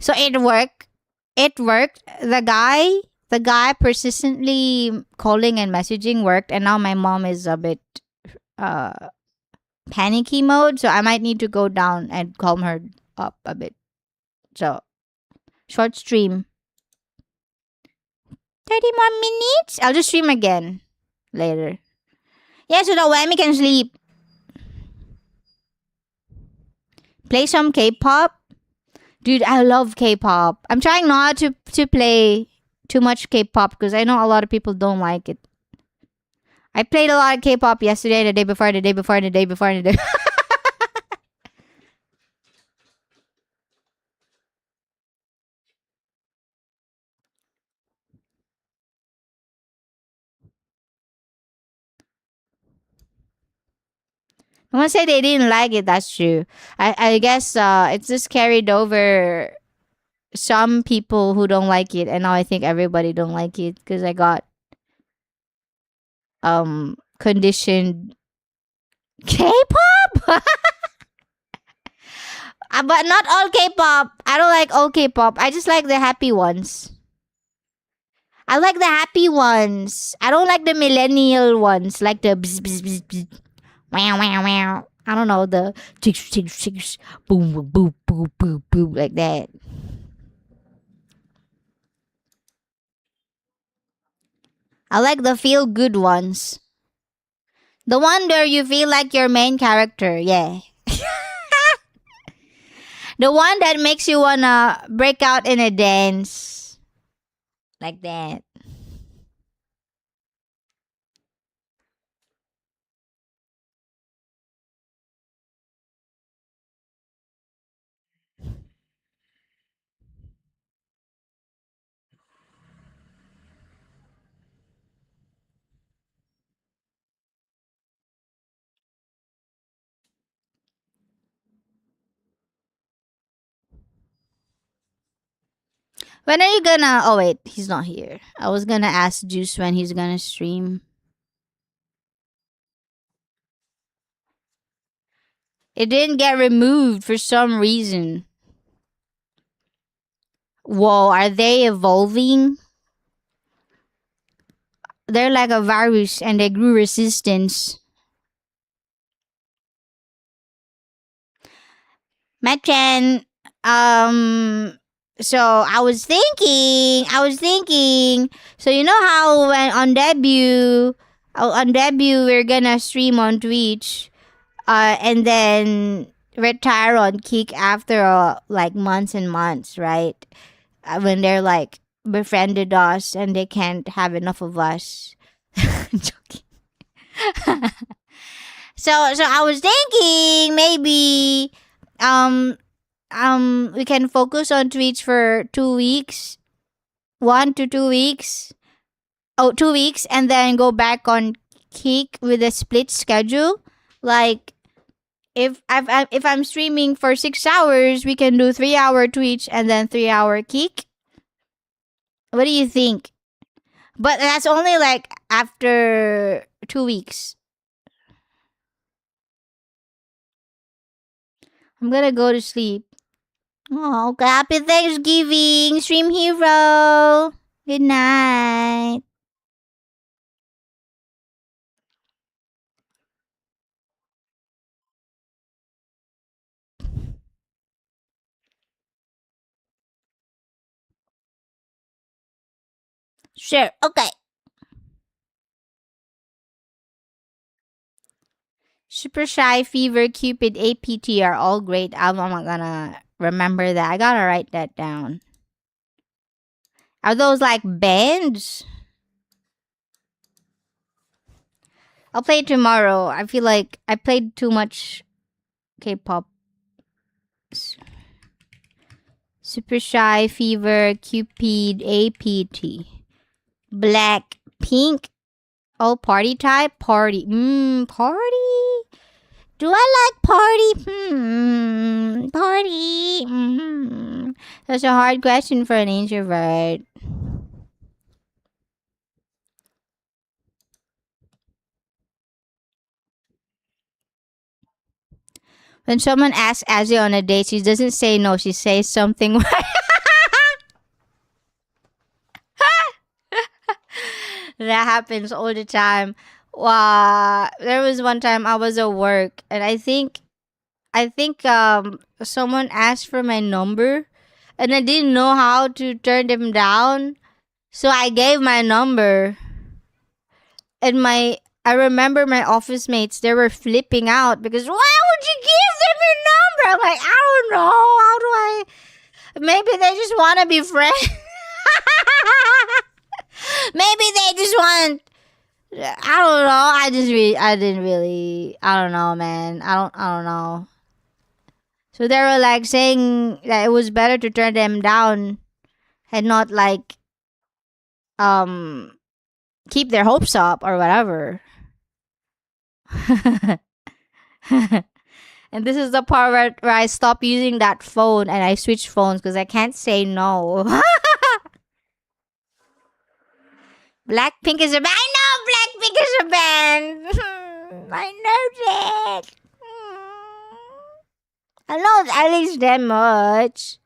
So it worked. It worked. The guy persistently calling and messaging worked, and now my mom is a bit uh panicky mode. So I might need to go down and calm her up a bit. So short stream. 30 more minutes. I'll just stream again later. Yeah, so the whammy can sleep. Play some K-pop. Dude, I love K-pop. I'm trying not to play too much K-pop because I know a lot of people don't like it. I played a lot of K-pop yesterday, the day before, the day before, the day before, the day. I want to say they didn't like it. That's true. I guess it's just carried over some people who don't like it, and now I think everybody don't like it because I got conditioned K-pop. But not all K-pop. I don't like all K-pop. I just like the happy ones. I like the happy ones. I don't like the millennial ones, like the bzz, bzz, bzz, bzz. Wow, wow, wow. I don't know, the tick, tick, tick, boom, boom, boom, boom, boom, boom, like that. I like the feel good ones. The one where you feel like your main character, yeah. The one that makes you wanna break out in a dance. Like that. When are you gonna? Oh wait, he's not here. I was gonna ask Juice when he's gonna stream. It didn't get removed for some reason. Whoa, are they evolving? They're like a virus and they grew resistance. Machan, so I was thinking, so you know how when on debut, we're gonna stream on Twitch, and then retire on Kick after like months and months, right? When they're like befriended us and they can't have enough of us. Joking. So I was thinking maybe um we can focus on Twitch for 2 weeks, 1 to 2 weeks. Oh, 2 weeks, and then go back on Kick with a split schedule. Like if I'm streaming for 6 hours, we can do 3 hour Twitch and then 3 hour Kick. What do you think? But that's only like after 2 weeks. I'm gonna go to sleep. Oh, happy Thanksgiving, Stream Hero. Good night. Sure. Okay. Super Shy, Fever, Cupid, APT are all great. I'm not gonna remember that. I gotta write that down. Are those like bands? I'll play it tomorrow. I feel like I played too much K-pop. Super Shy, Fever, Cupid, APT. Black, Pink. Oh, party type? Party. Party? Do I like party? Party. That's a hard question for an introvert. When someone asks Azzy on a date, she doesn't say no. She says something. That happens all the time. Wow. There was one time I was at work, and I think someone asked for my number, and I didn't know how to turn them down, so I gave my number. And I remember my office mates, they were flipping out because why would you give them your number? I'm like, I don't know. How do I? Maybe they just want to be friends. Maybe they just want. I don't know. I didn't really. I don't know, man. I don't know. So they were like saying that it was better to turn them down and not like um keep their hopes up or whatever. And this is the part where I stop using that phone and I switch phones because I can't say no. Blackpink is a band. I know Blackpink is a band. I know that. I know at least that much.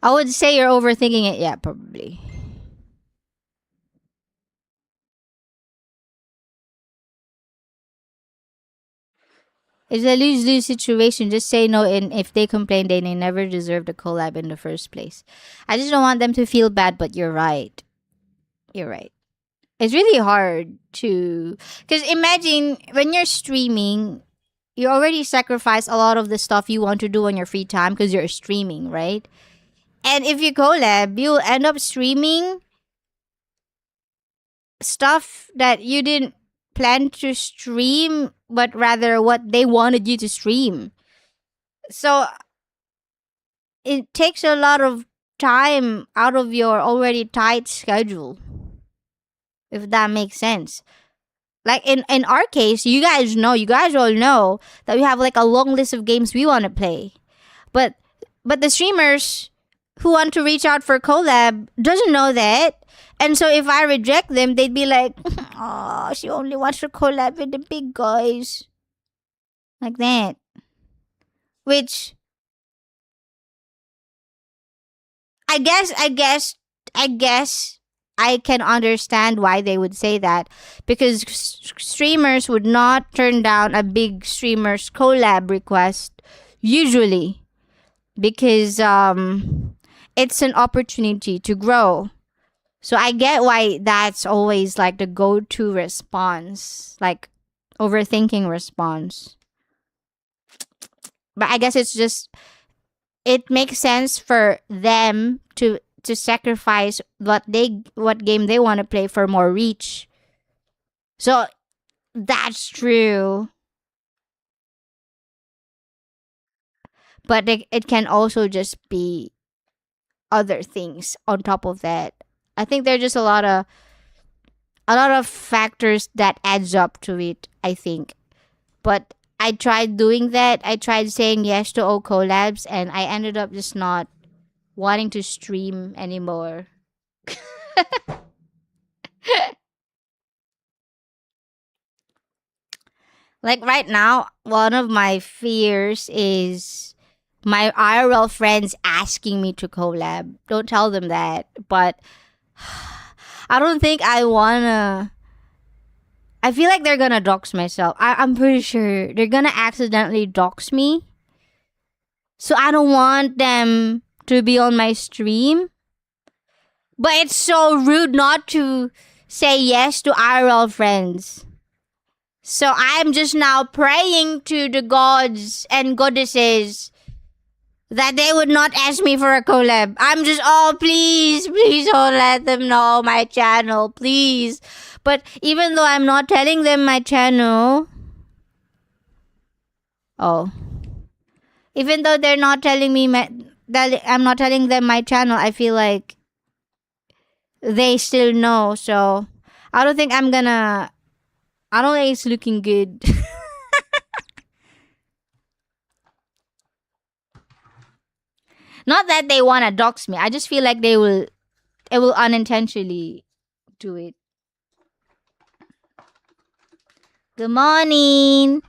I would say you're overthinking it. Yeah, probably. It's a lose-lose situation. Just say no, and if they complain, they never deserved a collab in the first place. I just don't want them to feel bad, but you're right. You're right. It's really hard to... Because imagine, when you're streaming, you already sacrifice a lot of the stuff you want to do on your free time because you're streaming, right? And if you collab, you'll end up streaming stuff that you didn't plan to stream, but rather what they wanted you to stream. So it takes a lot of time out of your already tight schedule, if that makes sense. Like in our case, you guys all know that we have like a long list of games we want to play. But the streamers who want to reach out for collab doesn't know that. And so if I reject them, they'd be like, oh, she only wants to collab with the big guys. Like that. Which I guess I can understand why they would say that, because streamers would not turn down a big streamer's collab request usually, because it's an opportunity to grow. So I get why that's always like the go-to response, like overthinking response. But I guess it's just, it makes sense for them to sacrifice what game they want to play for more reach. So that's true. But it can also just be other things on top of that. I think there are just a lot of factors that adds up to it, I think. But I tried doing that. I tried saying yes to all collabs, and I ended up just not wanting to stream anymore. Like right now, one of my fears is my IRL friends asking me to collab. Don't tell them that. But I don't think I wanna. I feel like they're gonna dox myself. I'm pretty sure they're gonna accidentally dox me. So I don't want them to be on my stream. But it's so rude not to say yes to IRL friends. So I'm just now praying to the gods and goddesses that they would not ask me for a collab. I'm just, oh, please, please don't let them know my channel, please. But even though I'm not telling them my channel, oh, even though they're not telling me that I'm not telling them my channel, I feel like they still know. So I don't think I'm gonna. I don't think it's looking good. Not that they wanna dox me. I just feel like they will. It will unintentionally do it. Good morning.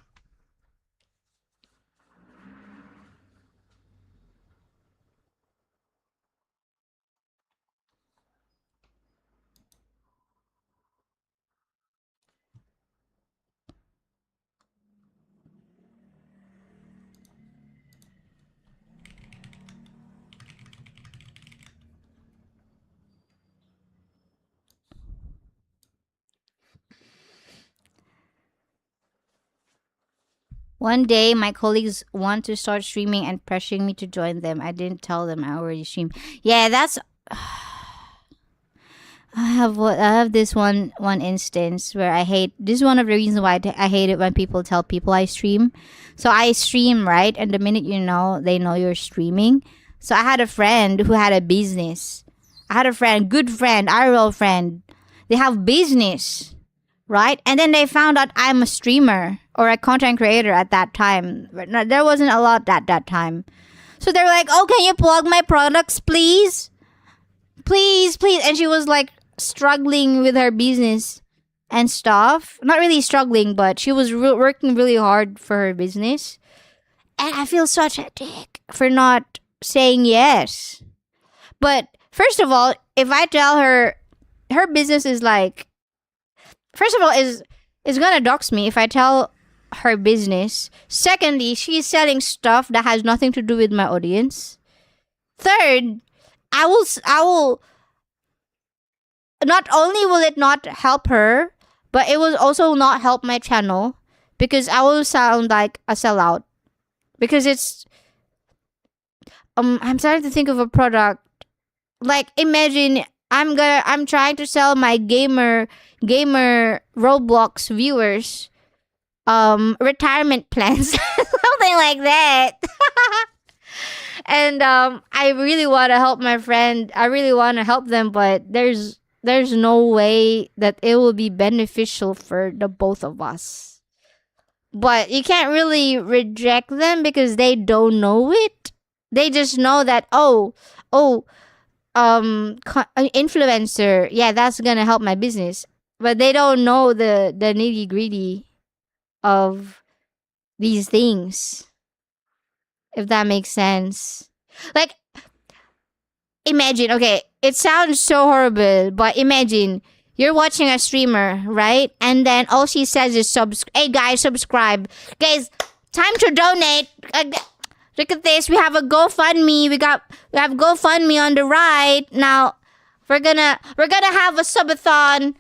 One day, my colleagues want to start streaming and pressuring me to join them. I didn't tell them I already stream. Yeah, that's. I have this one instance where I hate. This is one of the reasons why I hate it when people tell people I stream. So I stream, right, and the minute they know you're streaming. So I had a friend who had a business. I had a friend, good friend, IRL friend. They have business, right? And then they found out I'm a streamer or a content creator at that time. There wasn't a lot at that time. So they were like, "Oh, can you plug my products, please? Please, please." And she was like struggling with her business and stuff. Not really struggling, but she was working really hard for her business. And I feel such a dick for not saying yes. But first of all, if I tell her her business is like, first of all, is gonna dox me if I tell her business. Secondly, she's selling stuff that has nothing to do with my audience. Third, I will not only will it not help her, but it will also not help my channel because I will sound like a sellout. Because it's I'm starting to think of a product. Like imagine I'm trying to sell my gamer Roblox viewers retirement plans. Something like that. And I really want to help my friend. I really want to help them, but there's no way that it will be beneficial for the both of us. But you can't really reject them because they don't know it. They just know that influencer, yeah, that's gonna help my business. But they don't know the nitty gritty of these things. If that makes sense. Like imagine, okay, it sounds so horrible, but imagine you're watching a streamer, right? And then all she says is hey guys, subscribe. Guys, time to donate. Look at this. We have a GoFundMe. We have GoFundMe on the right. Now we're gonna have a subathon,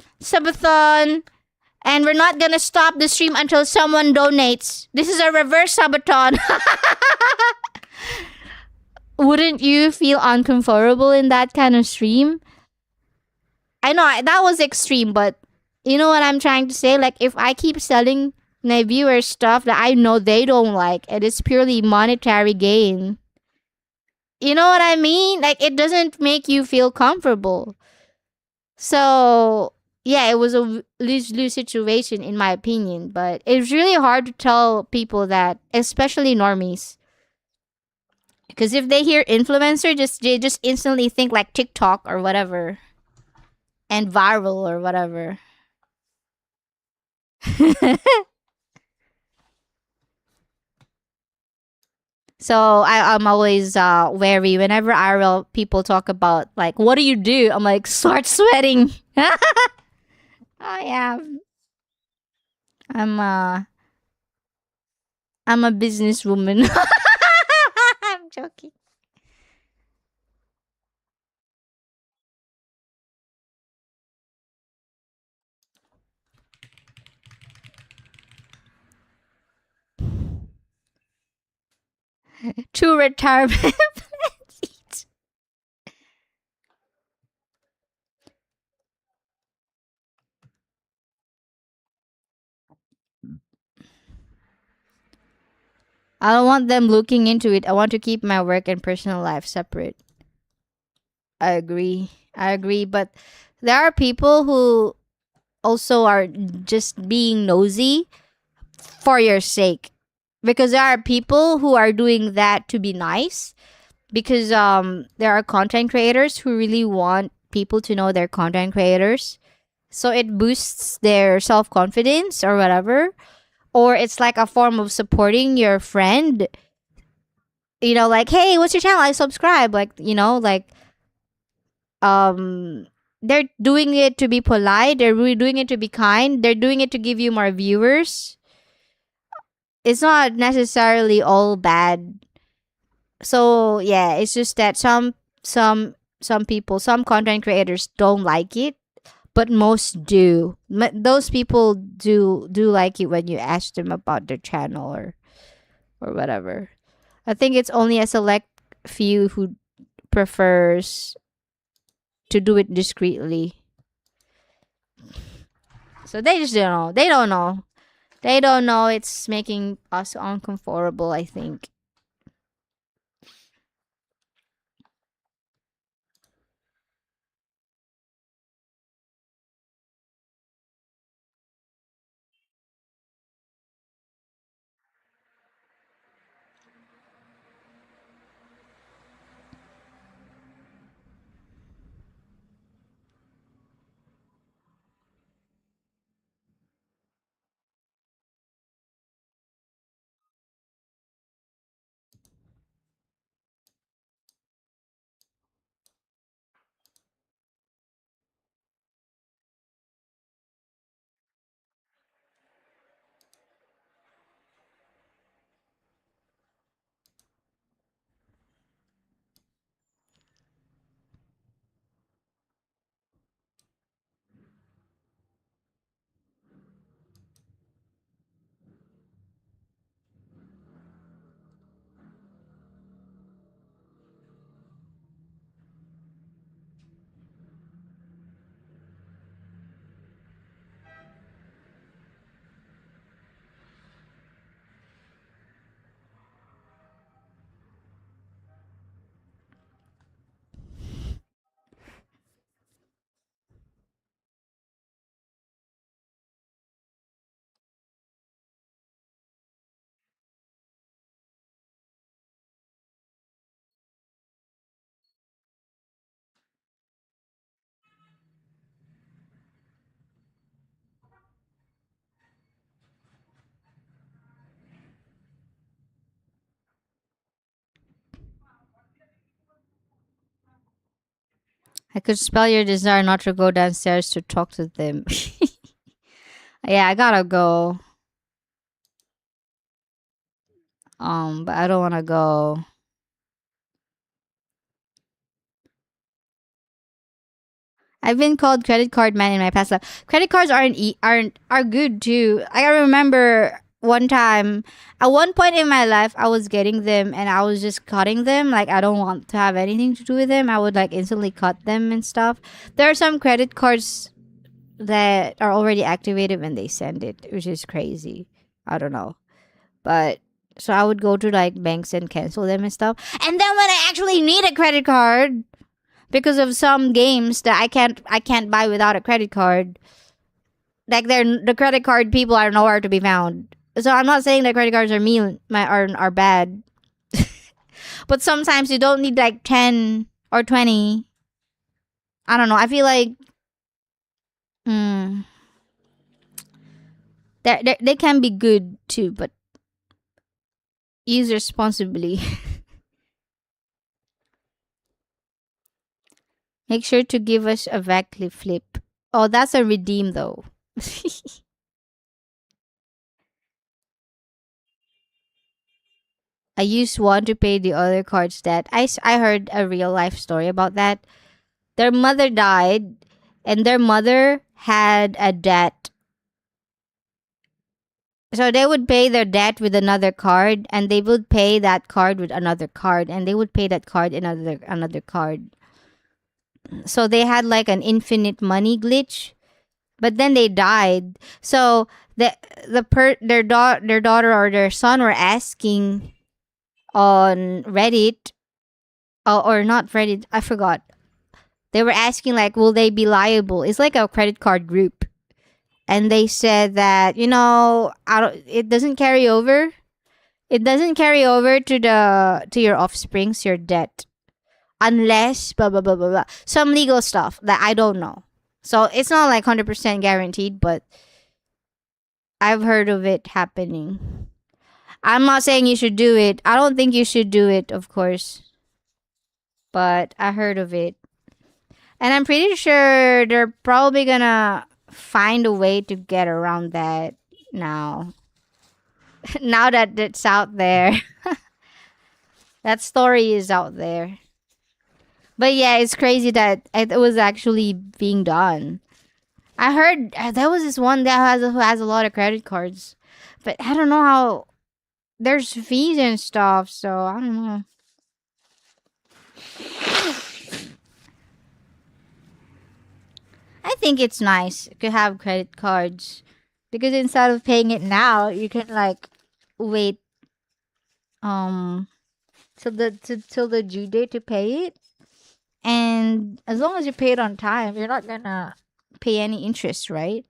and we're not gonna stop the stream until someone donates. This is a reverse subathon. Wouldn't you feel uncomfortable in that kind of stream? I know that was extreme, but you know what I'm trying to say? Like, if I keep selling my viewers stuff that I know they don't like, and it's purely monetary gain, you know what I mean? Like, it doesn't make you feel comfortable. So, yeah, it was a lose-lose situation in my opinion, but it's really hard to tell people that, especially normies. Because if they hear influencer, they just instantly think like TikTok or whatever and viral or whatever. So I'm always wary whenever IRL people talk about like, what do you do? I'm like, start sweating. I am. I'm uh I'm a businesswoman. I'm joking. True retirement plans. I don't want them looking into it. I want to keep my work and personal life separate. I agree. I agree. But there are people who also are just being nosy for your sake. Because there are people who are doing that to be nice. Because there are content creators who really want people to know they're content creators. So it boosts their self confidence or whatever. Or it's like a form of supporting your friend. You know, like, hey, what's your channel? I subscribe. Like, you know, like um they're doing it to be polite, they're really doing it to be kind, they're doing it to give you more viewers. It's not necessarily all bad. So yeah, it's just that some people, some content creators don't like it, but most do. Those people do like it when you ask them about their channel or whatever. I think it's only a select few who prefers to do it discreetly. So they just don't know. They don't know. They don't know it's making us uncomfortable, I think. I could spell your desire not to go downstairs to talk to them. Yeah, I gotta go. But I don't wanna go. I've been called credit card man in my past life. Credit cards aren't are good too. I remember one time, at one point in my life, I was getting them and I was just cutting them. Like I don't want to have anything to do with them. I would like instantly cut them and stuff. There are some credit cards that are already activated when they send it, which is crazy. I don't know, but so I would go to like banks and cancel them and stuff. And then when I actually need a credit card, because of some games that I can't buy without a credit card. Like the credit card people are nowhere to be found. So I'm not saying that credit cards are mean are bad, but sometimes you don't need like 10 or 20. I don't know. I feel like mm, they can be good too, but use responsibly. Make sure to give us a Vacli flip. Oh, that's a redeem though. I used one to pay the other card's debt. I heard a real life story about that. Their mother died, and their mother had a debt. So they would pay their debt with another card, and they would pay that card with another card, and they would pay that card another card. So they had like an infinite money glitch, but then they died. So their daughter or their son were asking on Reddit, or not Reddit, I forgot. They were asking like, will they be liable? It's like a credit card group, and they said that it doesn't carry over. It doesn't carry over to your offsprings, your debt, unless blah blah blah blah blah. Some legal stuff that I don't know. So it's not like 100% guaranteed, but I've heard of it happening. I'm not saying you should do it. I don't think you should do it, of course. But I heard of it. And I'm pretty sure they're probably gonna find a way to get around that now. Now that it's out there. That story is out there. But yeah, it's crazy that it was actually being done. I heard there was this one that who has a lot of credit cards. But I don't know how. There's fees and stuff, so I don't know. I think it's nice to have credit cards because instead of paying it now, you can like wait till the due date to pay it, and as long as you pay it on time, you're not gonna pay any interest, right?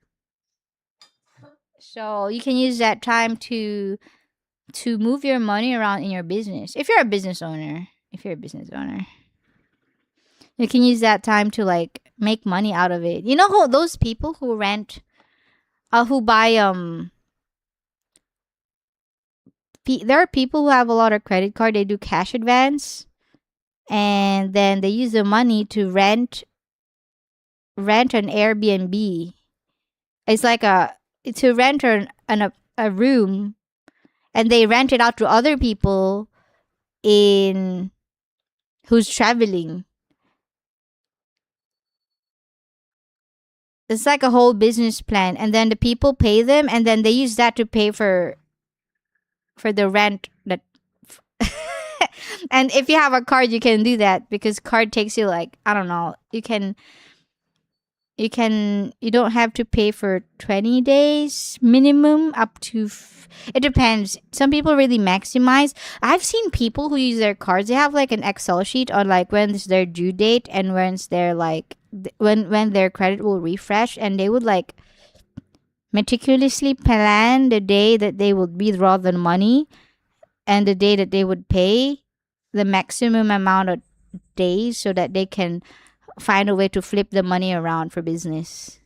So you can use that time to move your money around in your business. If you're a business owner, you can use that time to like make money out of it. You know who those people who rent, who buy there are people who have a lot of credit card. They do cash advance, and then they use the money to rent an Airbnb. It's like to rent a room, and they rent it out to other people in who's traveling. It's like a whole business plan, and then the people pay them, and then they use that to pay for the rent that. And if you have a card, you can do that because card takes you like, I don't know, you don't have to pay for 20 days minimum up to it depends. Some people really maximize. I've seen people who use their cards, they have like an Excel sheet on like when's their due date and when's their like when their credit will refresh, and they would like meticulously plan the day that they would withdraw the money and the day that they would pay the maximum amount of days so that they can find a way to flip the money around for business.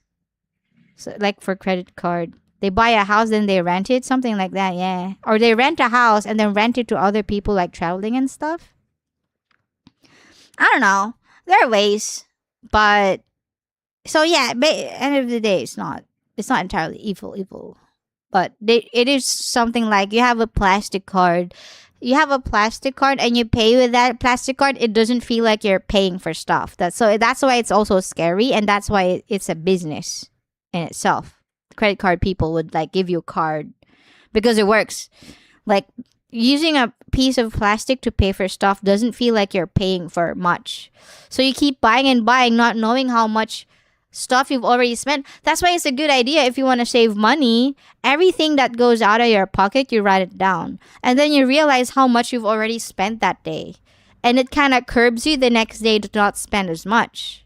So like for credit card, they buy a house, then they rent it, something like that. Yeah, or they rent a house and then rent it to other people like traveling and stuff. I don't know, there are ways, but so yeah, end of the day, it's not entirely evil, but it is something like you have a plastic card. You have a plastic card and you pay with that plastic card, it doesn't feel like you're paying for stuff. That's why it's also scary, and that's why it's a business in itself. Credit card people would like give you a card because it works. Like using a piece of plastic to pay for stuff doesn't feel like you're paying for much. So you keep buying and buying, not knowing how much stuff you've already spent. That's why it's a good idea if you want to save money. Everything that goes out of your pocket, you write it down. And then you realize how much you've already spent that day. and it kind of curbs you the next day to not spend as much.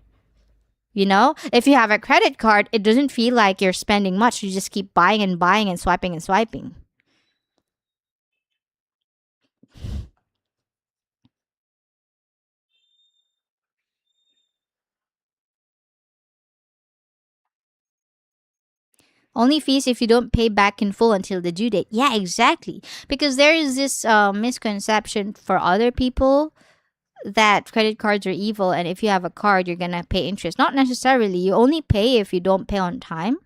You know, if you have a credit card, it doesn't feel like you're spending much. You just keep buying and buying and swiping and swiping. Only fees if you don't pay back in full until the due date. Yeah, exactly. Because there is this misconception for other people that credit cards are evil, and if you have a card, you're gonna pay interest. Not necessarily. You only pay if you don't pay on time.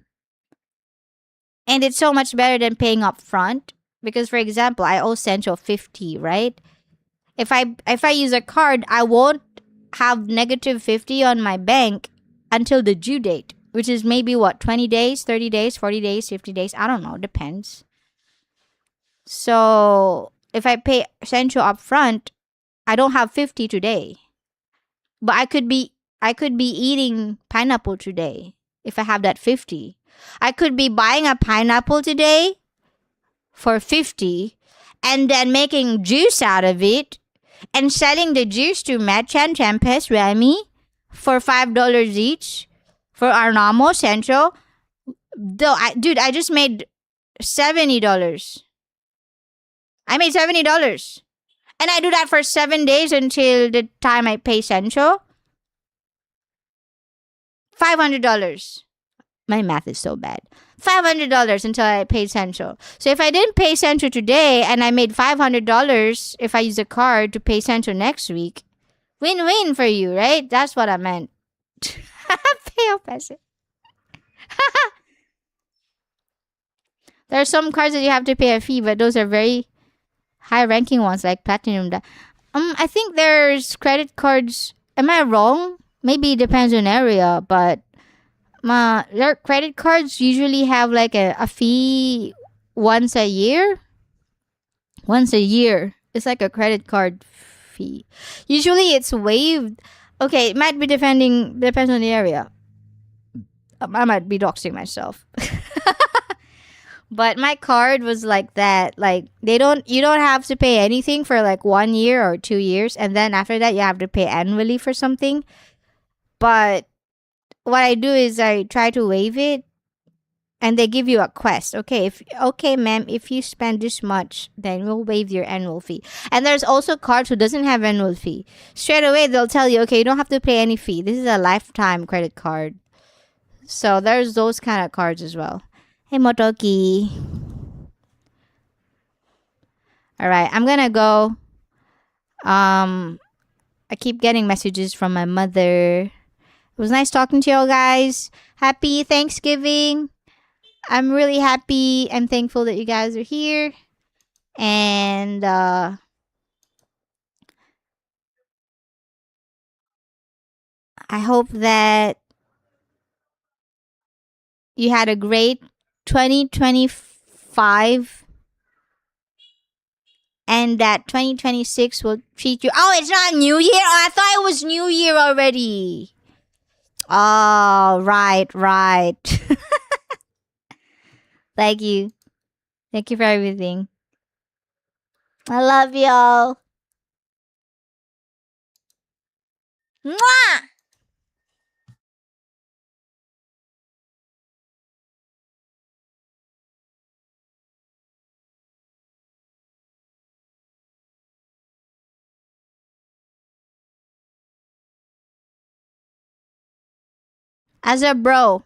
And it's so much better than paying up front. Because for example, I owe Central 50, right? If I use a card, I won't have negative 50 on my bank until the due date, which is maybe what, 20 days, 30 days, 40 days, 50 days, I don't know, depends. So if I pay Central up front, I don't have 50 today. But I could be eating pineapple today if I have that 50. I could be buying a pineapple today for 50 and then making juice out of it and selling the juice to Merchant, Tempest, Remy for $5 each for Arnamo Central. Though, I just made $70. I made $70. And I do that for 7 days until the time I pay Central. $500. My math is so bad. $500 until I pay Central. So if I didn't pay Central today and I made $500 if I use a card to pay Central next week, win-win for you, right? That's what I meant. Pay up as it. There are some cards that you have to pay a fee, but those are very high-ranking ones like Platinum. I think there's credit cards. Am I wrong? Maybe it depends on area, but their credit cards usually have like a fee once a year. Once a year. It's like a credit card fee. Usually it's waived. Okay, it might be depends on the area. I might be doxing myself. But my card was like that. Like you don't have to pay anything for like 1 year or 2 years, and then after that you have to pay annually for something. But what I do is I try to waive it, and they give you a quest. Okay, ma'am, if you spend this much, then we'll waive your annual fee. And there's also cards who doesn't have annual fee. Straight away they'll tell you, okay, you don't have to pay any fee. This is a lifetime credit card. So there's those kind of cards as well. Hey, Motoki. All right, I'm gonna go. I keep getting messages from my mother. It was nice talking to you guys. Happy Thanksgiving. I'm really happy and thankful that you guys are here. And I hope that you had a great 2025 and that 2026 will treat you. Oh, it's not New Year? Oh, I thought it was New Year already. Oh, right. Thank you. Thank you for everything. I love y'all. Mwah! As a bro,